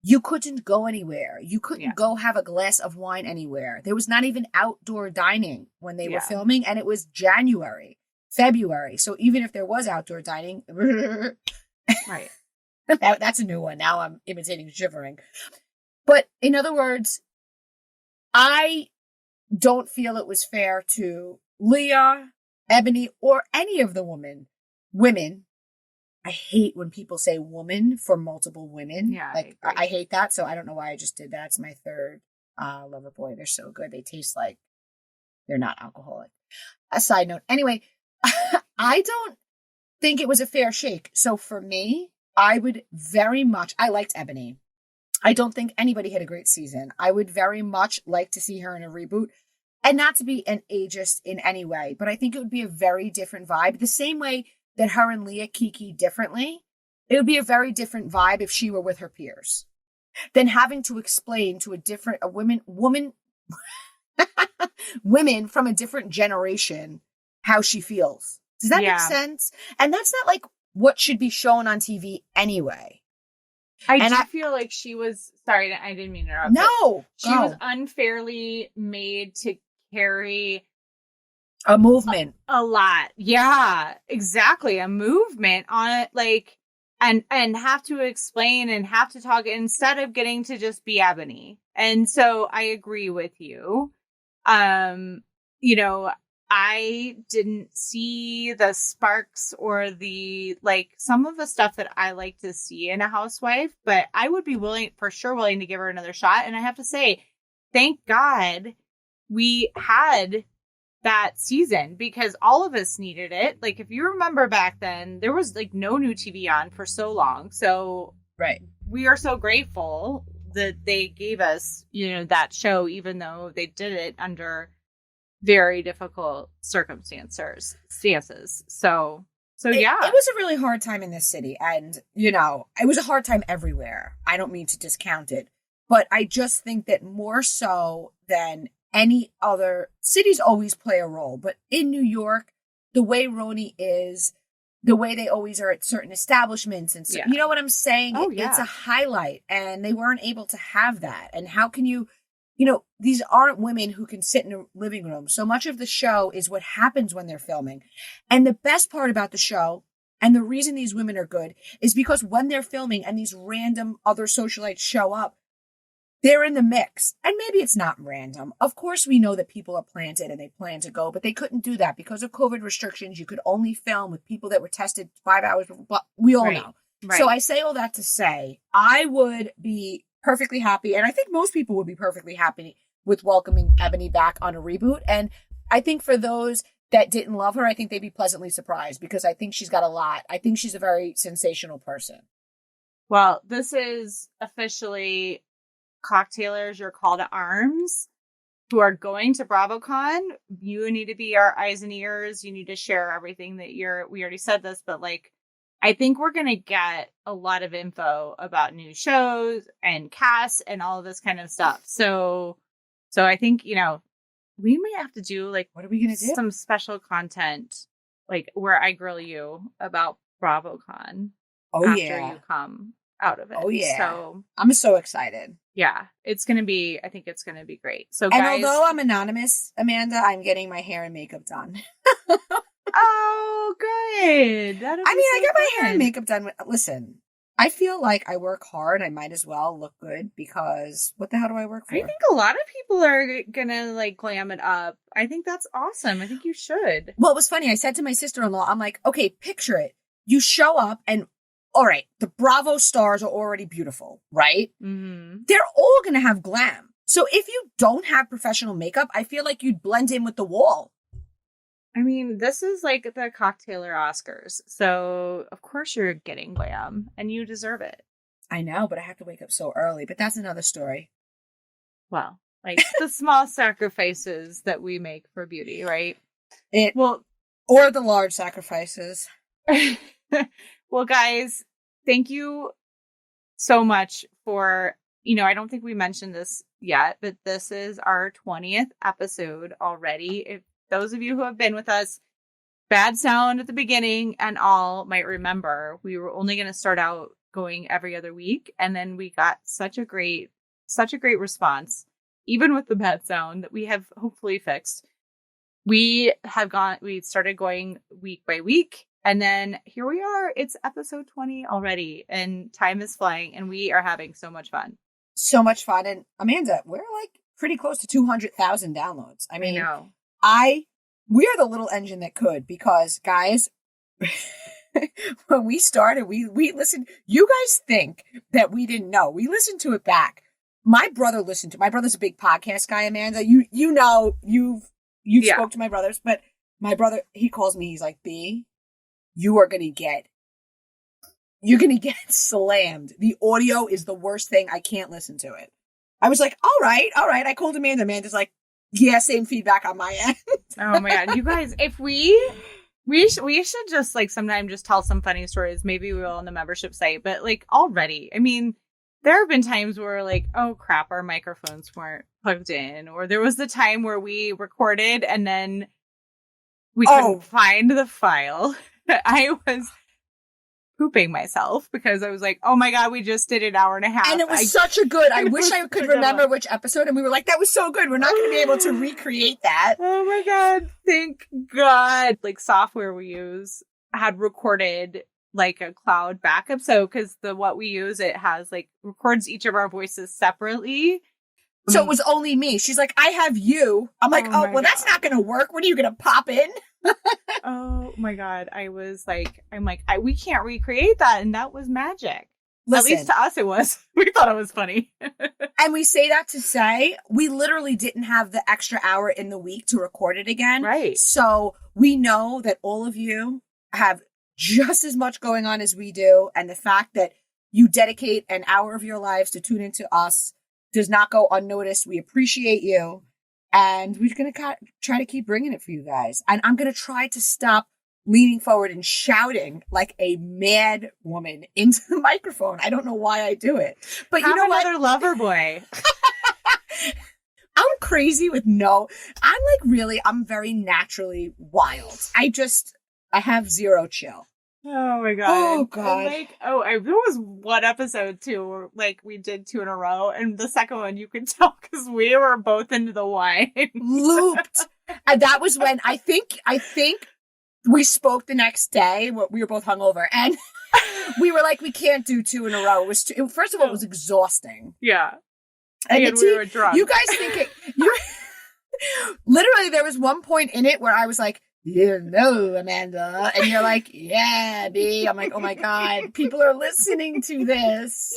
You couldn't go anywhere. You couldn't go have a glass of wine anywhere. There was not even outdoor dining when they were filming, and it was January, February. So even if there was outdoor dining, Right. That's a new one. Now I'm imitating shivering. But in other words, I don't feel it was fair to Leah, Ebony, or any of the women. I hate when people say woman for multiple women. Yeah, like I hate that. So I don't know why I just did that. It's my third lover boy. They're so good. They taste like they're not alcoholic. A side note. Anyway, I don't think it was a fair shake. So for me, I liked Ebony. I don't think anybody had a great season. I would very much like to see her in a reboot. And not to be an ageist in any way, but I think it would be a very different vibe. The same way that her and Leah kiki differently, it would be a very different vibe if she were with her peers than having to explain to women from a different generation how she feels. Does that make sense? And that's not like what should be shown on TV anyway. I feel like she was, sorry, I didn't mean to interrupt. No. She was unfairly made to carry a movement. A lot. Yeah, exactly. A movement on it, like, and have to explain and have to talk instead of getting to just be Ebony. And so I agree with you. You know, I didn't see the sparks or the, like, some of the stuff that I like to see in a housewife, but I would be willing to give her another shot. And I have to say, thank God we had that season, because all of us needed it. Like, if you remember back then, there was like no new TV on for so long. So right, we are so grateful that they gave us, you know, that show, even though they did it under very difficult circumstances. So yeah. It was a really hard time in this city. And, you know, it was a hard time everywhere. I don't mean to discount it. But I just think that more so than any other, cities always play a role. But in New York, the way Roni is, the way they always are at certain establishments and so, Yeah. you know what I'm saying? Oh, It's yeah. a highlight, and they weren't able to have that. And how can you know, these aren't women who can sit in a living room. So much of the show is what happens when they're filming. And the best part about the show, and the reason these women are good, is because when they're filming and these random other socialites show up, they're in the mix. And maybe it's not random. Of course, we know that people are planted and they plan to go, but they couldn't do that because of COVID restrictions. You could only film with people that were tested 5 hours before. But we all Right. know. Right. So I say all that to say, I would be perfectly happy. And I think most people would be perfectly happy with welcoming Ebony back on a reboot. And I think for those that didn't love her, I think they'd be pleasantly surprised because I think she's got a lot. I think she's a very sensational person. Well, this is officially Cocktailers, your call to arms, who are going to BravoCon. You need to be our eyes and ears. You need to share everything that we already said this, but like, I think we're going to get a lot of info about new shows and casts and all of this kind of stuff. So I think, you know, we might have to do like, What are we going to do? some special content, like where I grill you about BravoCon Oh, after yeah. you come out of it. Oh, yeah. So I'm so excited. yeah, it's going to be, I think it's going to be great. So And guys, although I'm anonymous, Amanda, I'm getting my hair and makeup done. oh, good. That'll I be mean, I so got my hair and good. makeup done. Listen, I feel like I work hard. I might as well look good because what the hell do I work for? I think a lot of people are gonna like glam it up. I think that's awesome. I think you should. Well, it was funny. I said to my sister-in-law, I'm like, okay, picture it. You show up and, all right, the Bravo stars are already beautiful, right? Mm-hmm. They're all going to have glam. So if you don't have professional makeup, I feel like you'd blend in with the wall. I mean, this is like the Cocktailer Oscars, so of course you're getting glam, and you deserve it. I know, but I have to wake up so early. But that's another story. Well, like the small sacrifices that we make for beauty, right? Or the large sacrifices. Well, guys, thank you so much for, you know, I don't think we mentioned this yet, but this is our 20th episode already. If those of you who have been with us, bad sound at the beginning and all might remember, we were only going to start out going every other week. And then we got such a great response, even with the bad sound that we have hopefully fixed. We started going week by week. And then here we are. It's episode 20 already, and time is flying, and we are having so much fun. So much fun. And Amanda, we're like pretty close to 200,000 downloads. I mean, know. we are the little engine that could, because guys, when we started, we listened. You guys think that we didn't know. We listened to it back. My brother's a big podcast guy, Amanda. You know, you Yeah. spoke to my brothers, but my brother, he calls me, he's like, B, you're going to get slammed. The audio is the worst thing. I can't listen to it. I was like, all right. I called Amanda. Amanda's like, yeah, same feedback on my end. Oh my God. You guys, if we should just like sometime just tell some funny stories. Maybe we will on the membership site, but like already, I mean, there have been times where like, oh crap, our microphones weren't plugged in, or there was the time where we recorded and then we couldn't find the file. I was pooping myself because I was like, oh my God, we just did an hour and a half. And it was such a good, I wish I could remember good. which episode. And we were like, that was so good. We're not going to be able to recreate that. Oh my God. Thank God. Like software we use had recorded like a cloud backup. So because what we use, it has like records each of our voices separately. So it was only me. She's like, I have you. I'm like, Oh my well, that's God. not going to work. When are you going to pop in? Oh my God. We can't recreate that. And that was magic. Listen, At least to us, it was. We thought it was funny. and we say that to say we literally didn't have the extra hour in the week to record it again. Right. So we know that all of you have just as much going on as we do. And the fact that you dedicate an hour of your lives to tune into us does not go unnoticed. We appreciate you. And we're going to try to keep bringing it for you guys. And I'm going to try to stop leaning forward and shouting like a mad woman into the microphone. I don't know why I do it. But Have you know another what? lover boy. I'm crazy with I'm very naturally wild. I have zero chill. Oh my god. Oh, God. There was one episode too where like we did 2 in a row, and the second one you could tell because we were both into the wine. Looped. And that was when I think we spoke the next day. We were both hungover, and we were like, we can't do 2 in a row. First of all, it was exhausting. Yeah. And we were drunk. You guys think literally there was one point in it where I was like, you know, Amanda. And you're like, yeah, B. I'm like, oh my God, people are listening to this.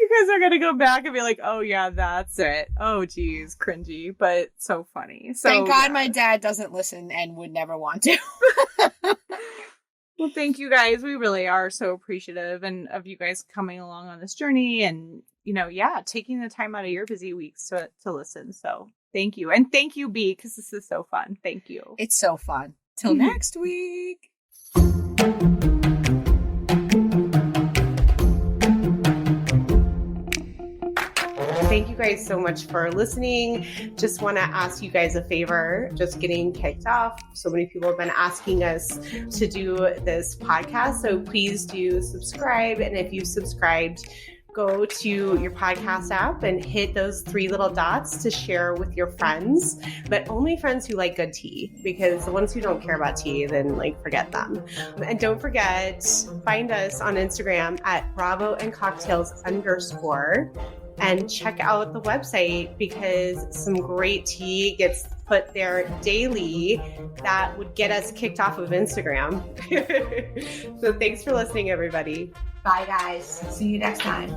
You guys are going to go back and be like, oh yeah, that's it. Oh geez, cringy, but so funny. So thank God my dad doesn't listen and would never want to. Well, thank you guys. We really are so appreciative of you guys coming along on this journey and, taking the time out of your busy weeks to listen. So thank you. And thank you, B, because this is so fun. Thank you. It's so fun. Till next week. Thank you guys so much for listening. Just want to ask you guys a favor, just getting kicked off. So many people have been asking us to do this podcast. So please do subscribe. And if you've subscribed, go to your podcast app and hit those 3 little dots to share with your friends, but only friends who like good tea, because the ones who don't care about tea, then forget them. And don't forget, find us on Instagram at bravoandcocktails_. And check out the website because some great tea gets put there daily that would get us kicked off of Instagram. So thanks for listening, everybody. Bye, guys. See you next time.